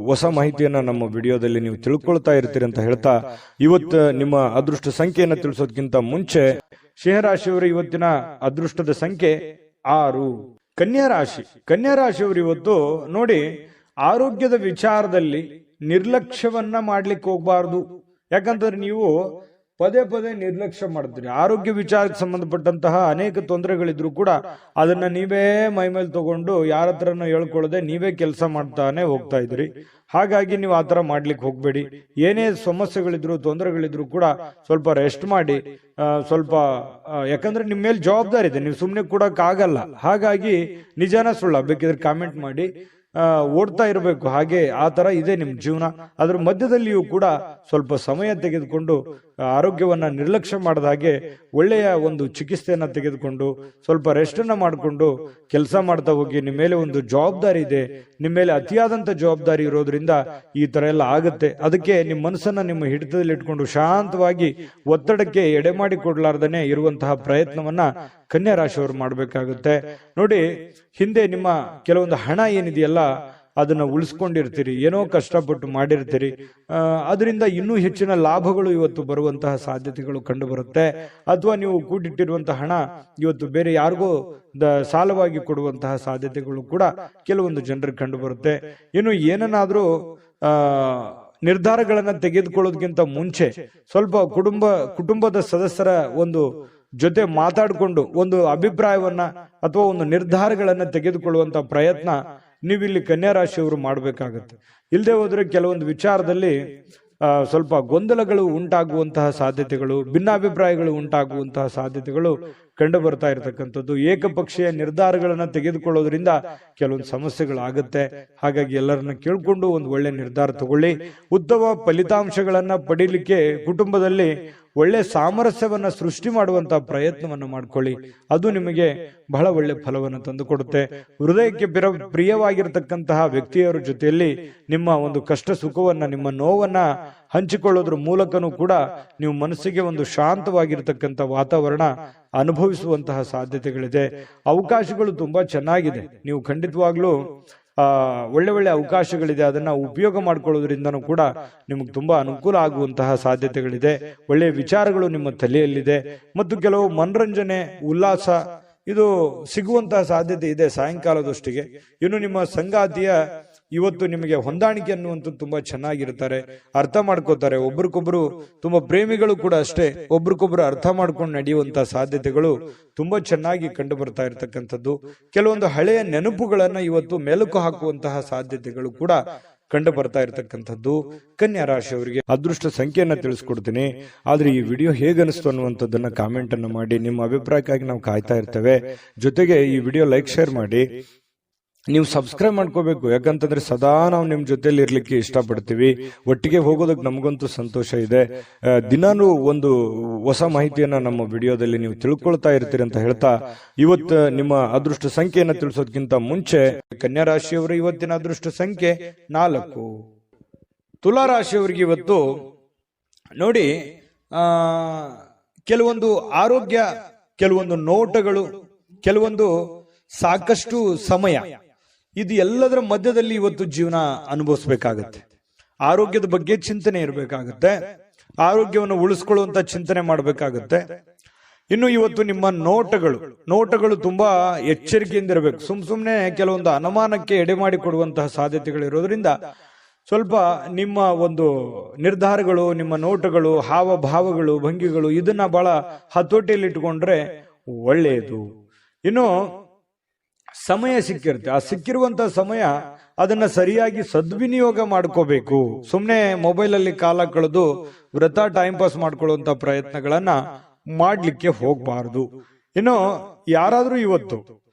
ಹೊಸ ಮಾಹಿತಿಯನ್ನ ನಮ್ಮ ವಿಡಿಯೋದಲ್ಲಿ ನೀವು ತಿಳ್ಕೊಳ್ತಾ ಇರ್ತೀರಿ ಅಂತ ಹೇಳ್ತಾ, ಇವತ್ತು ನಿಮ್ಮ ಅದೃಷ್ಟ ಸಂಖ್ಯೆಯನ್ನ ತಿಳಿಸೋದಕ್ಕಿಂತ ಮುಂಚೆ ಸಿಂಹರಾಶಿಯವರ ಇವತ್ತಿನ ಅದೃಷ್ಟದ ಸಂಖ್ಯೆ 6. ಕನ್ಯಾ ರಾಶಿಯವರು ಇವತ್ತು ನೋಡಿ, ಆರೋಗ್ಯದ ವಿಚಾರದಲ್ಲಿ ನಿರ್ಲಕ್ಷ್ಯವನ್ನ ಮಾಡ್ಲಿಕ್ಕೆ ಹೋಗ್ಬಾರ್ದು. ಯಾಕಂತಂದ್ರೆ ನೀವು ಪದೇ ನಿರ್ಲಕ್ಷ್ಯ ಮಾಡ್ತೀರಿ. ಆರೋಗ್ಯ ವಿಚಾರಕ್ಕೆ ಸಂಬಂಧಪಟ್ಟಂತಹ ಅನೇಕ ತೊಂದರೆಗಳಿದ್ರು ಕೂಡ ಅದನ್ನ ನೀವೇ ಮೈಮೇಲೆ ತಗೊಂಡು ಯಾರ ಹತ್ರನೂ ಹೇಳ್ಕೊಳ್ಳದೆ ನೀವೇ ಕೆಲಸ ಮಾಡ್ತಾನೆ ಹೋಗ್ತಾ ಇದ್ರಿ. ಹಾಗಾಗಿ ನೀವು ಆತರ ಮಾಡ್ಲಿಕ್ಕೆ ಹೋಗ್ಬೇಡಿ. ಏನೇ ಸಮಸ್ಯೆಗಳಿದ್ರು, ತೊಂದರೆಗಳಿದ್ರು ಕೂಡ ಸ್ವಲ್ಪ ರೆಸ್ಟ್ ಮಾಡಿ. ಸ್ವಲ್ಪ ಯಾಕಂದ್ರೆ ನಿಮ್ಮ ಮೇಲೆ ಜವಾಬ್ದಾರಿ ಇದೆ, ನೀವು ಸುಮ್ನೆ ಕೂಡಕ್ಕಾಗಲ್ಲ. ಹಾಗಾಗಿ ನಿಜಾನ ಸುಳ್ಳ ಬೇಕಿದ್ರೆ ಕಾಮೆಂಟ್ ಮಾಡಿ. ಓಡ್ತಾ ಇರಬೇಕು. ಹಾಗೆ ಆ ತರ ಇದೆ ನಿಮ್ ಜೀವನ. ಅದ್ರ ಮಧ್ಯದಲ್ಲಿಯೂ ಕೂಡ ಸ್ವಲ್ಪ ಸಮಯ ತೆಗೆದುಕೊಂಡು ಆರೋಗ್ಯವನ್ನ ನಿರ್ಲಕ್ಷ್ಯ ಮಾಡದ ಹಾಗೆ ಒಳ್ಳೆಯ ಒಂದು ಚಿಕಿತ್ಸೆಯನ್ನ ತೆಗೆದುಕೊಂಡು ಸ್ವಲ್ಪ ರೆಸ್ಟ್ ಅನ್ನ ಮಾಡಿಕೊಂಡು ಕೆಲಸ ಮಾಡ್ತಾ ಹೋಗಿ. ನಿಮ್ಮ ಮೇಲೆ ಒಂದು ಜವಾಬ್ದಾರಿ ಇದೆ, ನಿಮ್ಮ ಮೇಲೆ ಅತಿಯಾದಂತ ಜವಾಬ್ದಾರಿ ಇರೋದ್ರಿಂದ ಈ ತರ ಎಲ್ಲ ಆಗುತ್ತೆ. ಅದಕ್ಕೆ ನಿಮ್ಮ ಮನಸ್ಸನ್ನ ನಿಮ್ಮ ಹಿಡಿತದಲ್ಲಿ ಇಟ್ಕೊಂಡು ಶಾಂತವಾಗಿ ಒತ್ತಡಕ್ಕೆ ಎಡೆ ಮಾಡಿ ಕೊಡ್ಲಾರ್ದನೆ ಇರುವಂತಹ ಪ್ರಯತ್ನವನ್ನ ಕನ್ಯಾ ರಾಶಿಯವರು ಮಾಡ್ಬೇಕಾಗುತ್ತೆ. ನೋಡಿ, ಹಿಂದೆ ನಿಮ್ಮ ಕೆಲವೊಂದು ಹಣ ಏನಿದೆಯಲ್ಲ ಅದನ್ನ ಉಳಿಸ್ಕೊಂಡಿರ್ತೀರಿ, ಏನೋ ಕಷ್ಟಪಟ್ಟು ಮಾಡಿರ್ತೀರಿ. ಅದರಿಂದ ಇನ್ನೂ ಹೆಚ್ಚಿನ ಲಾಭಗಳು ಇವತ್ತು ಬರುವಂತಹ ಸಾಧ್ಯತೆಗಳು ಕಂಡು ಬರುತ್ತೆ. ಅಥವಾ ನೀವು ಕೂಡಿಟ್ಟಿರುವಂತಹ ಹಣ ಇವತ್ತು ಬೇರೆ ಯಾರಿಗೋ ಸಾಲವಾಗಿ ಕೊಡುವಂತಹ ಸಾಧ್ಯತೆಗಳು ಕೂಡ ಕೆಲವೊಂದು ಜನರಿಗೆ ಕಂಡು ಬರುತ್ತೆ. ಇನ್ನು ಏನನ್ನಾದ್ರೂ ನಿರ್ಧಾರಗಳನ್ನ ತೆಗೆದುಕೊಳ್ಳೋದಕ್ಕಿಂತ ಮುಂಚೆ ಸ್ವಲ್ಪ ಕುಟುಂಬದ ಸದಸ್ಯರ ಒಂದು ಜೊತೆ ಮಾತಾಡಿಕೊಂಡು ಒಂದು ಅಭಿಪ್ರಾಯವನ್ನ ಅಥವಾ ಒಂದು ನಿರ್ಧಾರಗಳನ್ನ ತೆಗೆದುಕೊಳ್ಳುವಂತ ಪ್ರಯತ್ನ ನೀವಿಲ್ಲಿ ಕನ್ಯಾ ರಾಶಿಯವರು ಮಾಡಬೇಕಾಗತ್ತೆ. ಇಲ್ಲದೆ ಹೋದ್ರೆ ಕೆಲವೊಂದು ವಿಚಾರದಲ್ಲಿ ಸ್ವಲ್ಪ ಗೊಂದಲಗಳು ಉಂಟಾಗುವಂತಹ ಸಾಧ್ಯತೆಗಳು, ಭಿನ್ನಾಭಿಪ್ರಾಯಗಳು ಉಂಟಾಗುವಂತಹ ಸಾಧ್ಯತೆಗಳು ಕಂಡು ಬರ್ತಾ ಇರತಕ್ಕಂಥದ್ದು. ಏಕಪಕ್ಷೀಯ ನಿರ್ಧಾರಗಳನ್ನ ತೆಗೆದುಕೊಳ್ಳೋದ್ರಿಂದ ಕೆಲವೊಂದು ಸಮಸ್ಯೆಗಳಾಗುತ್ತೆ. ಹಾಗಾಗಿ ಎಲ್ಲರನ್ನ ಕೇಳ್ಕೊಂಡು ಒಂದು ಒಳ್ಳೆ ನಿರ್ಧಾರ ತಗೊಳ್ಳಿ. ಉತ್ತಮ ಫಲಿತಾಂಶಗಳನ್ನ ಪಡೀಲಿಕ್ಕೆ ಕುಟುಂಬದಲ್ಲಿ ಒಳ್ಳೆ ಸಾಮರಸ್ಯವನ್ನ ಸೃಷ್ಟಿ ಮಾಡುವಂತಹ ಪ್ರಯತ್ನವನ್ನ ಮಾಡ್ಕೊಳ್ಳಿ. ಅದು ನಿಮಗೆ ಬಹಳ ಒಳ್ಳೆ ಫಲವನ್ನು ತಂದುಕೊಡುತ್ತೆ. ಹೃದಯಕ್ಕೆ ಪ್ರಿಯವಾಗಿರ್ತಕ್ಕಂತಹ ವ್ಯಕ್ತಿಯವರ ಜೊತೆಯಲ್ಲಿ ನಿಮ್ಮ ಒಂದು ಕಷ್ಟ ಸುಖವನ್ನ, ನಿಮ್ಮ ನೋವನ್ನ ಹಂಚಿಕೊಳ್ಳೋದ್ರ ಮೂಲಕನೂ ಕೂಡ ನೀವು ಮನಸ್ಸಿಗೆ ಒಂದು ಶಾಂತವಾಗಿರ್ತಕ್ಕಂಥ ವಾತಾವರಣ ಅನುಭವಿಸುವಂತಹ ಸಾಧ್ಯತೆಗಳಿದೆ. ಅವಕಾಶಗಳು ತುಂಬಾ ಚೆನ್ನಾಗಿದೆ. ನೀವು ಖಂಡಿತವಾಗ್ಲೂ ಒಳ್ಳೆ ಒಳ್ಳೆ ಅವಕಾಶಗಳಿದೆ. ಅದನ್ನ ಉಪಯೋಗ ಮಾಡ್ಕೊಳ್ಳೋದ್ರಿಂದನೂ ಕೂಡ ನಿಮಗೆ ತುಂಬಾ ಅನುಕೂಲ ಆಗುವಂತಹ ಸಾಧ್ಯತೆಗಳಿದೆ. ಒಳ್ಳೆಯ ವಿಚಾರಗಳು ನಿಮ್ಮ ತಲೆಯಲ್ಲಿದೆ ಮತ್ತು ಕೆಲವು ಮನರಂಜನೆ, ಉಲ್ಲಾಸ ಇದು ಸಿಗುವಂತಹ ಸಾಧ್ಯತೆ ಇದೆ ಸಾಯಂಕಾಲದೊಷ್ಟಿಗೆ. ಇನ್ನು ನಿಮ್ಮ ಸಂಗಾತಿಯ ಇವತ್ತು ನಿಮಗೆ ಹೊಂದಾಣಿಕೆ ಅನ್ನುವಂಥದ್ದು ತುಂಬಾ ಚೆನ್ನಾಗಿರ್ತಾರೆ, ಅರ್ಥ ಮಾಡ್ಕೋತಾರೆ. ಒಬ್ರಿಗೊಬ್ರು ತುಂಬಾ ಪ್ರೇಮಿಗಳು ಕೂಡ ಅಷ್ಟೇ, ಒಬ್ರಿಗೊಬ್ರು ಅರ್ಥ ಮಾಡ್ಕೊಂಡು ನಡೆಯುವಂತಹ ಸಾಧ್ಯತೆಗಳು ತುಂಬಾ ಚೆನ್ನಾಗಿ ಕಂಡು ಬರ್ತಾ ಇರತಕ್ಕಂಥದ್ದು. ಕೆಲವೊಂದು ಹಳೆಯ ನೆನಪುಗಳನ್ನ ಇವತ್ತು ಮೆಲುಕು ಹಾಕುವಂತಹ ಸಾಧ್ಯತೆಗಳು ಕೂಡ ಕಂಡು ಬರ್ತಾ ಇರತಕ್ಕಂಥದ್ದು. ಕನ್ಯಾ ರಾಶಿಯವರಿಗೆ ಅದೃಷ್ಟ ಸಂಖ್ಯೆಯನ್ನ ತಿಳಿಸ್ಕೊಡ್ತೀನಿ. ಆದ್ರೆ ಈ ವಿಡಿಯೋ ಹೇಗನಿಸ್ತು ಅನ್ನುವಂಥದ್ದನ್ನ ಕಾಮೆಂಟ್ ಅನ್ನು ಮಾಡಿ. ನಿಮ್ಮ ಅಭಿಪ್ರಾಯಕ್ಕಾಗಿ ನಾವು ಕಾಯ್ತಾ ಇರ್ತೇವೆ. ಜೊತೆಗೆ ಈ ವಿಡಿಯೋ ಲೈಕ್, ಶೇರ್ ಮಾಡಿ. ನೀವು ಸಬ್ಸ್ಕ್ರೈಬ್ ಮಾಡ್ಕೋಬೇಕು, ಯಾಕಂತಂದ್ರೆ ಸದಾ ನಾವು ನಿಮ್ ಜೊತೆಲಿ ಇರ್ಲಿಕ್ಕೆ ಇಷ್ಟಪಡ್ತೀವಿ. ಒಟ್ಟಿಗೆ ಹೋಗೋದಕ್ಕೆ ನಮಗಂತೂ ಸಂತೋಷ ಇದೆ. ದಿನಾನು ಒಂದು ಹೊಸ ಮಾಹಿತಿಯನ್ನ ನಮ್ಮ ವಿಡಿಯೋದಲ್ಲಿ ನೀವು ತಿಳ್ಕೊಳ್ತಾ ಇರ್ತೀರಿ ಅಂತ ಹೇಳ್ತಾ, ಇವತ್ತು ನಿಮ್ಮ ಅದೃಷ್ಟ ಸಂಖ್ಯೆಯನ್ನ ತಿಳಿಸೋದಕ್ಕಿಂತ ಮುಂಚೆ ಕನ್ಯಾ ರಾಶಿಯವರು ಇವತ್ತಿನ ಅದೃಷ್ಟ ಸಂಖ್ಯೆ 4. ತುಲಾ ರಾಶಿಯವರಿಗೆ ಇವತ್ತು ನೋಡಿ, ಕೆಲವೊಂದು ಆರೋಗ್ಯ, ಕೆಲವೊಂದು ನೋಟಗಳು, ಕೆಲವೊಂದು ಸಾಕಷ್ಟು ಸಮಯ, ಇದು ಎಲ್ಲದರ ಮಧ್ಯದಲ್ಲಿ ಇವತ್ತು ಜೀವನ ಅನುಭವಿಸಬೇಕಾಗತ್ತೆ. ಆರೋಗ್ಯದ ಬಗ್ಗೆ ಚಿಂತನೆ ಇರಬೇಕಾಗತ್ತೆ, ಆರೋಗ್ಯವನ್ನು ಉಳಿಸ್ಕೊಳ್ಳುವಂತ ಚಿಂತನೆ ಮಾಡಬೇಕಾಗತ್ತೆ. ಇನ್ನು ಇವತ್ತು ನಿಮ್ಮ ನೋಟಗಳು ತುಂಬಾ ಎಚ್ಚರಿಕೆಯಿಂದ ಇರಬೇಕು. ಸುಮ್ನೆ ಕೆಲವೊಂದು ಅನುಮಾನಕ್ಕೆ ಎಡೆ ಮಾಡಿ ಕೊಡುವಂತಹ ಸಾಧ್ಯತೆಗಳಿರೋದ್ರಿಂದ ಸ್ವಲ್ಪ ನಿಮ್ಮ ಒಂದು ನಿರ್ಧಾರಗಳು, ನಿಮ್ಮ ನೋಟಗಳು, ಹಾವಭಾವಗಳು, ಭಂಗಿಗಳು ಇದನ್ನ ಬಹಳ ಹತೋಟಿಯಲ್ಲಿ ಇಟ್ಕೊಂಡ್ರೆ ಒಳ್ಳೆಯದು. ಇನ್ನು ಸಮಯ ಸಿಕ್ಕಿರುತ್ತೆ, ಆ ಸಿಕ್ಕಿರುವಂತಹ ಸಮಯ ಅದನ್ನ ಸರಿಯಾಗಿ ಸದ್ವಿನಿಯೋಗ ಮಾಡ್ಕೋಬೇಕು. ಸುಮ್ನೆ ಮೊಬೈಲ್ ಅಲ್ಲಿ ಕಾಲ ಕಳೆದು ವೃಥಾ ಟೈಮ್ ಪಾಸ್ ಮಾಡ್ಕೊಳ್ಳುವಂತ ಪ್ರಯತ್ನಗಳನ್ನ ಮಾಡ್ಲಿಕ್ಕೆ ಹೋಗ್ಬಾರ್ದು. ಇನ್ನು ಯಾರಾದ್ರೂ ಇವತ್ತು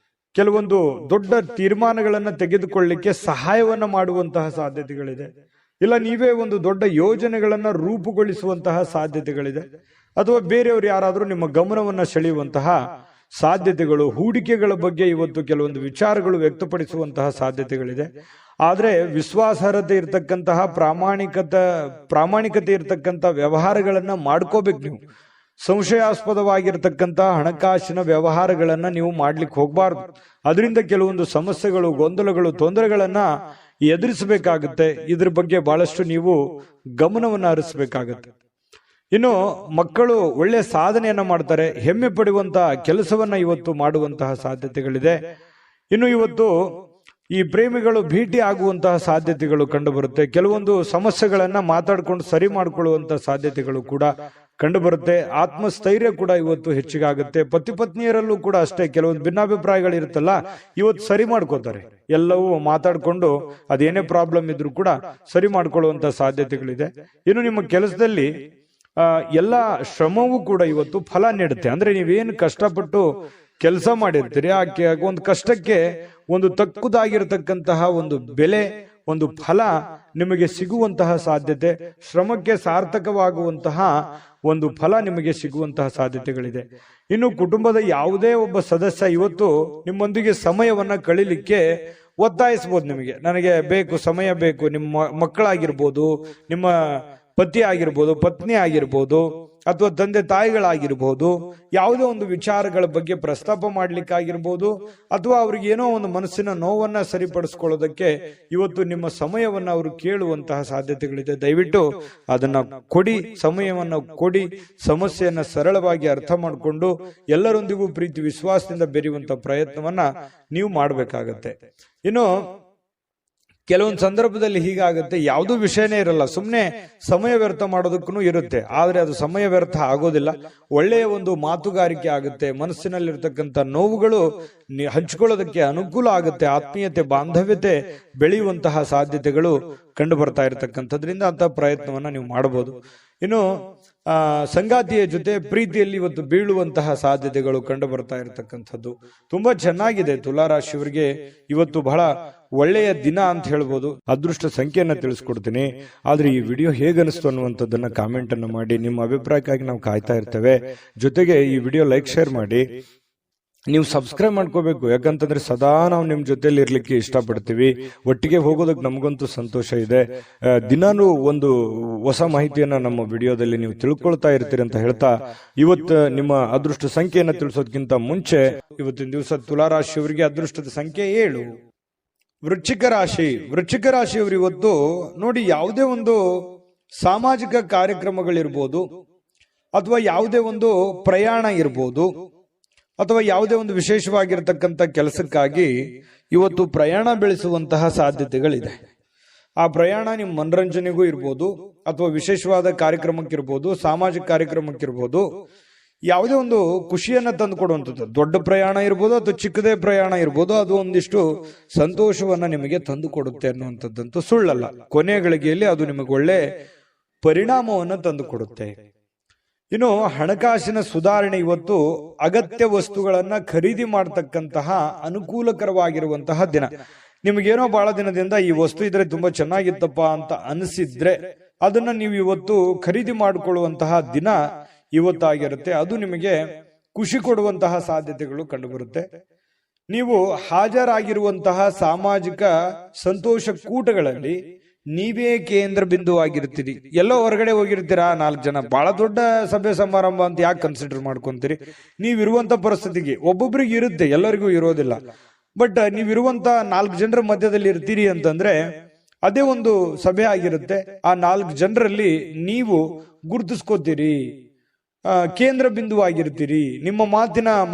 ಕೆಲವೊಂದು ದೊಡ್ಡ ತೀರ್ಮಾನಗಳನ್ನ ತೆಗೆದುಕೊಳ್ಳಲಿಕ್ಕೆ ಸಹಾಯವನ್ನ ಮಾಡುವಂತಹ ಸಾಧ್ಯತೆಗಳಿದೆ. ಇಲ್ಲ ನೀವೇ ಒಂದು ದೊಡ್ಡ ಯೋಜನೆಗಳನ್ನ ರೂಪುಗೊಳಿಸುವಂತಹ ಸಾಧ್ಯತೆಗಳಿದೆ. ಅಥವಾ ಬೇರೆಯವರು ಯಾರಾದ್ರೂ ನಿಮ್ಮ ಗಮನವನ್ನ ಸೆಳೆಯುವಂತಹ ಸಾಧ್ಯತೆಗಳು, ಹೂಡಿಕೆಗಳ ಬಗ್ಗೆ ಇವತ್ತು ಕೆಲವೊಂದು ವಿಚಾರಗಳು ವ್ಯಕ್ತಪಡಿಸುವಂತಹ ಸಾಧ್ಯತೆಗಳಿದೆ. ಆದ್ರೆ ವಿಶ್ವಾಸಾರ್ಹತೆ ಇರತಕ್ಕಂತಹ ಪ್ರಾಮಾಣಿಕತೆ ಇರತಕ್ಕಂಥ ವ್ಯವಹಾರಗಳನ್ನ ಮಾಡ್ಕೋಬೇಕು. ನೀವು ಸಂಶಯಾಸ್ಪದವಾಗಿರ್ತಕ್ಕಂತಹ ಹಣಕಾಸಿನ ವ್ಯವಹಾರಗಳನ್ನ ನೀವು ಮಾಡ್ಲಿಕ್ಕೆ ಹೋಗ್ಬಾರ್ದು. ಅದರಿಂದ ಕೆಲವೊಂದು ಸಮಸ್ಯೆಗಳು, ಗೊಂದಲಗಳು, ತೊಂದರೆಗಳನ್ನ ಎದುರಿಸಬೇಕಾಗುತ್ತೆ. ಇದ್ರ ಬಗ್ಗೆ ಬಹಳಷ್ಟು ನೀವು ಗಮನವನ್ನ ಹರಿಸಬೇಕಾಗತ್ತೆ. ಇನ್ನು ಮಕ್ಕಳು ಒಳ್ಳೆ ಸಾಧನೆಯನ್ನ ಮಾಡ್ತಾರೆ, ಹೆಮ್ಮೆ ಪಡುವಂತಹ ಕೆಲಸವನ್ನ ಇವತ್ತು ಮಾಡುವಂತಹ ಸಾಧ್ಯತೆಗಳಿದೆ. ಇನ್ನು ಇವತ್ತು ಈ ಪ್ರೇಮಿಗಳು ಭೇಟಿ ಆಗುವಂತಹ ಸಾಧ್ಯತೆಗಳು ಕಂಡು ಬರುತ್ತೆ. ಕೆಲವೊಂದು ಸಮಸ್ಯೆಗಳನ್ನ ಮಾತಾಡ್ಕೊಂಡು ಸರಿ ಮಾಡಿಕೊಳ್ಳುವಂತಹ ಸಾಧ್ಯತೆಗಳು ಕೂಡ ಕಂಡು ಬರುತ್ತೆ. ಆತ್ಮಸ್ಥೈರ್ಯ ಕೂಡ ಇವತ್ತು ಹೆಚ್ಚಿಗಾಗುತ್ತೆ. ಪತಿ ಪತ್ನಿಯರಲ್ಲೂ ಕೂಡ ಅಷ್ಟೇ, ಕೆಲವೊಂದು ಭಿನ್ನಾಭಿಪ್ರಾಯಗಳು ಇರುತ್ತಲ್ಲ, ಇವತ್ತು ಸರಿ ಮಾಡ್ಕೋತಾರೆ. ಎಲ್ಲವೂ ಮಾತಾಡ್ಕೊಂಡು ಅದೇನೇ ಪ್ರಾಬ್ಲಮ್ ಇದ್ರೂ ಕೂಡ ಸರಿ ಮಾಡ್ಕೊಳ್ಳುವಂತ ಸಾಧ್ಯತೆಗಳಿದೆ. ಇನ್ನು ನಿಮ್ಮ ಕೆಲಸದಲ್ಲಿ ಎಲ್ಲ ಶ್ರಮವೂ ಕೂಡ ಇವತ್ತು ಫಲ ನೀಡುತ್ತೆ. ಅಂದ್ರೆ ನೀವೇನು ಕಷ್ಟಪಟ್ಟು ಕೆಲಸ ಮಾಡಿರ್ತೀರಿ, ಆ ಒಂದು ಕಷ್ಟಕ್ಕೆ ಒಂದು ತಕ್ಕುದಾಗಿರತಕ್ಕಂತಹ ಒಂದು ಬೆಲೆ, ಒಂದು ಫಲ ನಿಮಗೆ ಸಿಗುವಂತಹ ಸಾಧ್ಯತೆ, ಶ್ರಮಕ್ಕೆ ಸಾರ್ಥಕವಾಗುವಂತಹ ಒಂದು ಫಲ ನಿಮಗೆ ಸಿಗುವಂತಹ ಸಾಧ್ಯತೆಗಳಿದೆ. ಇನ್ನು ಕುಟುಂಬದ ಯಾವುದೇ ಒಬ್ಬ ಸದಸ್ಯ ಇವತ್ತು ನಿಮ್ಮೊಂದಿಗೆ ಸಮಯವನ್ನ ಕಳೀಲಿಕ್ಕೆ ಒತ್ತಾಯಿಸಬಹುದು. ನಿಮಗೆ ನನಗೆ ಬೇಕು, ಸಮಯ ಬೇಕು. ನಿಮ್ಮ ಮಕ್ಕಳಾಗಿರ್ಬೋದು, ನಿಮ್ಮ ಪತಿ ಆಗಿರ್ಬೋದು, ಪತ್ನಿ ಆಗಿರ್ಬೋದು, ಅಥವಾ ತಂದೆ ತಾಯಿಗಳಾಗಿರ್ಬೋದು, ಯಾವುದೇ ಒಂದು ವಿಚಾರಗಳ ಬಗ್ಗೆ ಪ್ರಸ್ತಾಪ ಮಾಡ್ಲಿಕ್ಕಾಗಿರ್ಬೋದು, ಅಥವಾ ಅವ್ರಿಗೆ ಏನೋ ಒಂದು ಮನಸ್ಸಿನ ನೋವನ್ನ ಸರಿಪಡಿಸ್ಕೊಳ್ಳೋದಕ್ಕೆ ಇವತ್ತು ನಿಮ್ಮ ಸಮಯವನ್ನ ಅವರು ಕೇಳುವಂತಹ ಸಾಧ್ಯತೆಗಳಿದೆ. ದಯವಿಟ್ಟು ಅದನ್ನ ಕೊಡಿ, ಸಮಯವನ್ನ ಕೊಡಿ. ಸಮಸ್ಯೆಯನ್ನ ಸರಳವಾಗಿ ಅರ್ಥ ಮಾಡಿಕೊಂಡು ಎಲ್ಲರೊಂದಿಗೂ ಪ್ರೀತಿ ವಿಶ್ವಾಸದಿಂದ ಬೆರೆಯುವಂತ ಪ್ರಯತ್ನವನ್ನ ನೀವು ಮಾಡಬೇಕಾಗತ್ತೆ. ಇನ್ನು ಕೆಲವೊಂದು ಸಂದರ್ಭದಲ್ಲಿ ಹೀಗಾಗುತ್ತೆ, ಯಾವುದೂ ವಿಷಯನೇ ಇರಲ್ಲ, ಸುಮ್ಮನೆ ಸಮಯ ವ್ಯರ್ಥ ಮಾಡೋದಕ್ಕೂ ಇರುತ್ತೆ. ಆದ್ರೆ ಅದು ಸಮಯ ವ್ಯರ್ಥ ಆಗೋದಿಲ್ಲ, ಒಳ್ಳೆಯ ಒಂದು ಮಾತುಗಾರಿಕೆ ಆಗುತ್ತೆ, ಮನಸ್ಸಿನಲ್ಲಿರ್ತಕ್ಕಂಥ ನೋವುಗಳು ಹಂಚಿಕೊಳ್ಳೋದಕ್ಕೆ ಅನುಕೂಲ ಆಗುತ್ತೆ, ಆತ್ಮೀಯತೆ ಬಾಂಧವ್ಯತೆ ಬೆಳೆಯುವಂತಹ ಸಾಧ್ಯತೆಗಳು ಕಂಡು ಬರ್ತಾ ಇರತಕ್ಕಂಥದ್ರಿಂದ ಅಂತ ಪ್ರಯತ್ನವನ್ನ ನೀವು ಮಾಡಬಹುದು. ಇನ್ನು ಸಂಗಾತಿಯ ಜೊತೆ ಪ್ರೀತಿಯಲ್ಲಿ ಇವತ್ತು ಬೀಳುವಂತಹ ಸಾಧ್ಯತೆಗಳು ಕಂಡು ಬರ್ತಾ ಇರತಕ್ಕಂಥದ್ದು ತುಂಬಾ ಚೆನ್ನಾಗಿದೆ. ತುಲಾರಾಶಿಯವರಿಗೆ ಇವತ್ತು ಬಹಳ ಒಳ್ಳೆಯ ದಿನ ಅಂತ ಹೇಳ್ಬೋದು. ಅದೃಷ್ಟ ಸಂಖ್ಯೆಯನ್ನ ತಿಳಿಸ್ಕೊಡ್ತೀನಿ. ಆದ್ರೆ ಈ ವಿಡಿಯೋ ಹೇಗನಿಸ್ತು ಅನ್ನುವಂಥದ್ದನ್ನ ಕಾಮೆಂಟ್ ಅನ್ನು ಮಾಡಿ. ನಿಮ್ಮ ಅಭಿಪ್ರಾಯಕ್ಕಾಗಿ ನಾವು ಕಾಯ್ತಾ ಇರ್ತೇವೆ. ಜೊತೆಗೆ ಈ ವಿಡಿಯೋ ಲೈಕ್ ಶೇರ್ ಮಾಡಿ. ನೀವು ಸಬ್ಸ್ಕ್ರೈಬ್ ಮಾಡ್ಕೋಬೇಕು, ಯಾಕಂತಂದ್ರೆ ಸದಾ ನಾವು ನಿಮ್ ಜೊತೆಲಿ ಇರ್ಲಿಕ್ಕೆ ಇಷ್ಟಪಡ್ತೀವಿ. ಒಟ್ಟಿಗೆ ಹೋಗೋದಕ್ಕೆ ನಮಗಂತೂ ಸಂತೋಷ ಇದೆ. ದಿನಾನು ಒಂದು ಹೊಸ ಮಾಹಿತಿಯನ್ನ ನಮ್ಮ ವಿಡಿಯೋದಲ್ಲಿ ನೀವು ತಿಳ್ಕೊಳ್ತಾ ಇರ್ತೀರಿ ಅಂತ ಹೇಳ್ತಾ, ಇವತ್ತು ನಿಮ್ಮ ಅದೃಷ್ಟ ಸಂಖ್ಯೆಯನ್ನ ತಿಳಿಸೋದಕ್ಕಿಂತ ಮುಂಚೆ ಇವತ್ತಿನ ದಿವಸ ತುಲಾರಾಶಿಯವರಿಗೆ ಅದೃಷ್ಟದ ಸಂಖ್ಯೆ 7. ವೃಶ್ಚಿಕ ರಾಶಿ. ವೃಶ್ಚಿಕ ರಾಶಿಯವರು ಇವತ್ತು ನೋಡಿ, ಯಾವುದೇ ಒಂದು ಸಾಮಾಜಿಕ ಕಾರ್ಯಕ್ರಮಗಳಿರ್ಬೋದು, ಅಥವಾ ಯಾವುದೇ ಒಂದು ಪ್ರಯಾಣ ಇರ್ಬೋದು, ಅಥವಾ ಯಾವುದೇ ಒಂದು ವಿಶೇಷವಾಗಿರತಕ್ಕಂಥ ಕೆಲಸಕ್ಕಾಗಿ ಇವತ್ತು ಪ್ರಯಾಣ ಬೆಳೆಸುವಂತಹ ಸಾಧ್ಯತೆಗಳಿದೆ. ಆ ಪ್ರಯಾಣ ನಿಮ್ಮ ಮನರಂಜನೆಗೂ ಇರ್ಬೋದು, ಅಥವಾ ವಿಶೇಷವಾದ ಕಾರ್ಯಕ್ರಮಕ್ಕಿರ್ಬೋದು, ಸಾಮಾಜಿಕ ಕಾರ್ಯಕ್ರಮಕ್ಕಿರ್ಬೋದು, ಯಾವುದೇ ಒಂದು ಖುಷಿಯನ್ನ ತಂದು ಕೊಡುವಂಥದ್ದು. ದೊಡ್ಡ ಪ್ರಯಾಣ ಇರ್ಬೋದು ಅಥವಾ ಚಿಕ್ಕದೇ ಪ್ರಯಾಣ ಇರ್ಬೋದು, ಅದು ಒಂದಿಷ್ಟು ಸಂತೋಷವನ್ನ ನಿಮಗೆ ತಂದು ಕೊಡುತ್ತೆ ಅನ್ನುವಂಥದ್ದಂತೂ ಸುಳ್ಳಲ್ಲ. ಕೊನೆಯ ಗಳಿಗೆಯಲ್ಲಿ ಅದು ನಿಮಗೆ ಒಳ್ಳೆ ಪರಿಣಾಮವನ್ನು ತಂದು ಕೊಡುತ್ತೆ. ಇನ್ನು ಹಣಕಾಸಿನ ಸುಧಾರಣೆ. ಇವತ್ತು ಅಗತ್ಯ ವಸ್ತುಗಳನ್ನ ಖರೀದಿ ಮಾಡತಕ್ಕಂತಹ ಅನುಕೂಲಕರವಾಗಿರುವಂತಹ ದಿನ. ನಿಮಗೇನೋ ಬಹಳ ದಿನದಿಂದ ಈ ವಸ್ತು ಇದ್ರೆ ತುಂಬಾ ಚೆನ್ನಾಗಿತ್ತಪ್ಪ ಅಂತ ಅನಿಸಿದ್ರೆ ಅದನ್ನ ನೀವು ಇವತ್ತು ಖರೀದಿ ಮಾಡಿಕೊಳ್ಳುವಂತಹ ದಿನ ಇವತ್ತಾಗಿರುತ್ತೆ. ಅದು ನಿಮಗೆ ಖುಷಿ ಕೊಡುವಂತಹ ಸಾಧ್ಯತೆಗಳು ಕಂಡುಬರುತ್ತೆ. ನೀವು ಹಾಜರಾಗಿರುವಂತಹ ಸಾಮಾಜಿಕ ಸಂತೋಷ ಕೂಟಗಳಲ್ಲಿ ನೀವೇ ಕೇಂದ್ರ ಬಿಂದು ಆಗಿರ್ತೀರಿ. ಎಲ್ಲೋ ಹೊರಗಡೆ ಹೋಗಿರ್ತೀರಾ, 4 ಜನ, ಬಹಳ ದೊಡ್ಡ ಸಭೆ ಸಮಾರಂಭ ಅಂತ ಯಾಕೆ ಕನ್ಸಿಡರ್ ಮಾಡ್ಕೊಂತೀರಿ? ನೀವಿರುವಂತ ಪರಿಸ್ಥಿತಿಗೆ ಒಬ್ಬೊಬ್ರಿಗೆ ಇರುತ್ತೆ, ಎಲ್ಲರಿಗೂ ಇರೋದಿಲ್ಲ. ಬಟ್ ನೀವಿರುವಂತ 4 ಜನರ ಮಧ್ಯದಲ್ಲಿ ಇರ್ತೀರಿ ಅಂತಂದ್ರೆ ಅದೇ ಒಂದು ಸಭೆ ಆಗಿರುತ್ತೆ. ಆ 4 ಜನರಲ್ಲಿ ನೀವು ಗುರುತಿಸ್ಕೋತೀರಿ, ಕೇಂದ್ರ ಬಿಂದು ಆಗಿರ್ತೀರಿ. ನಿಮ್ಮ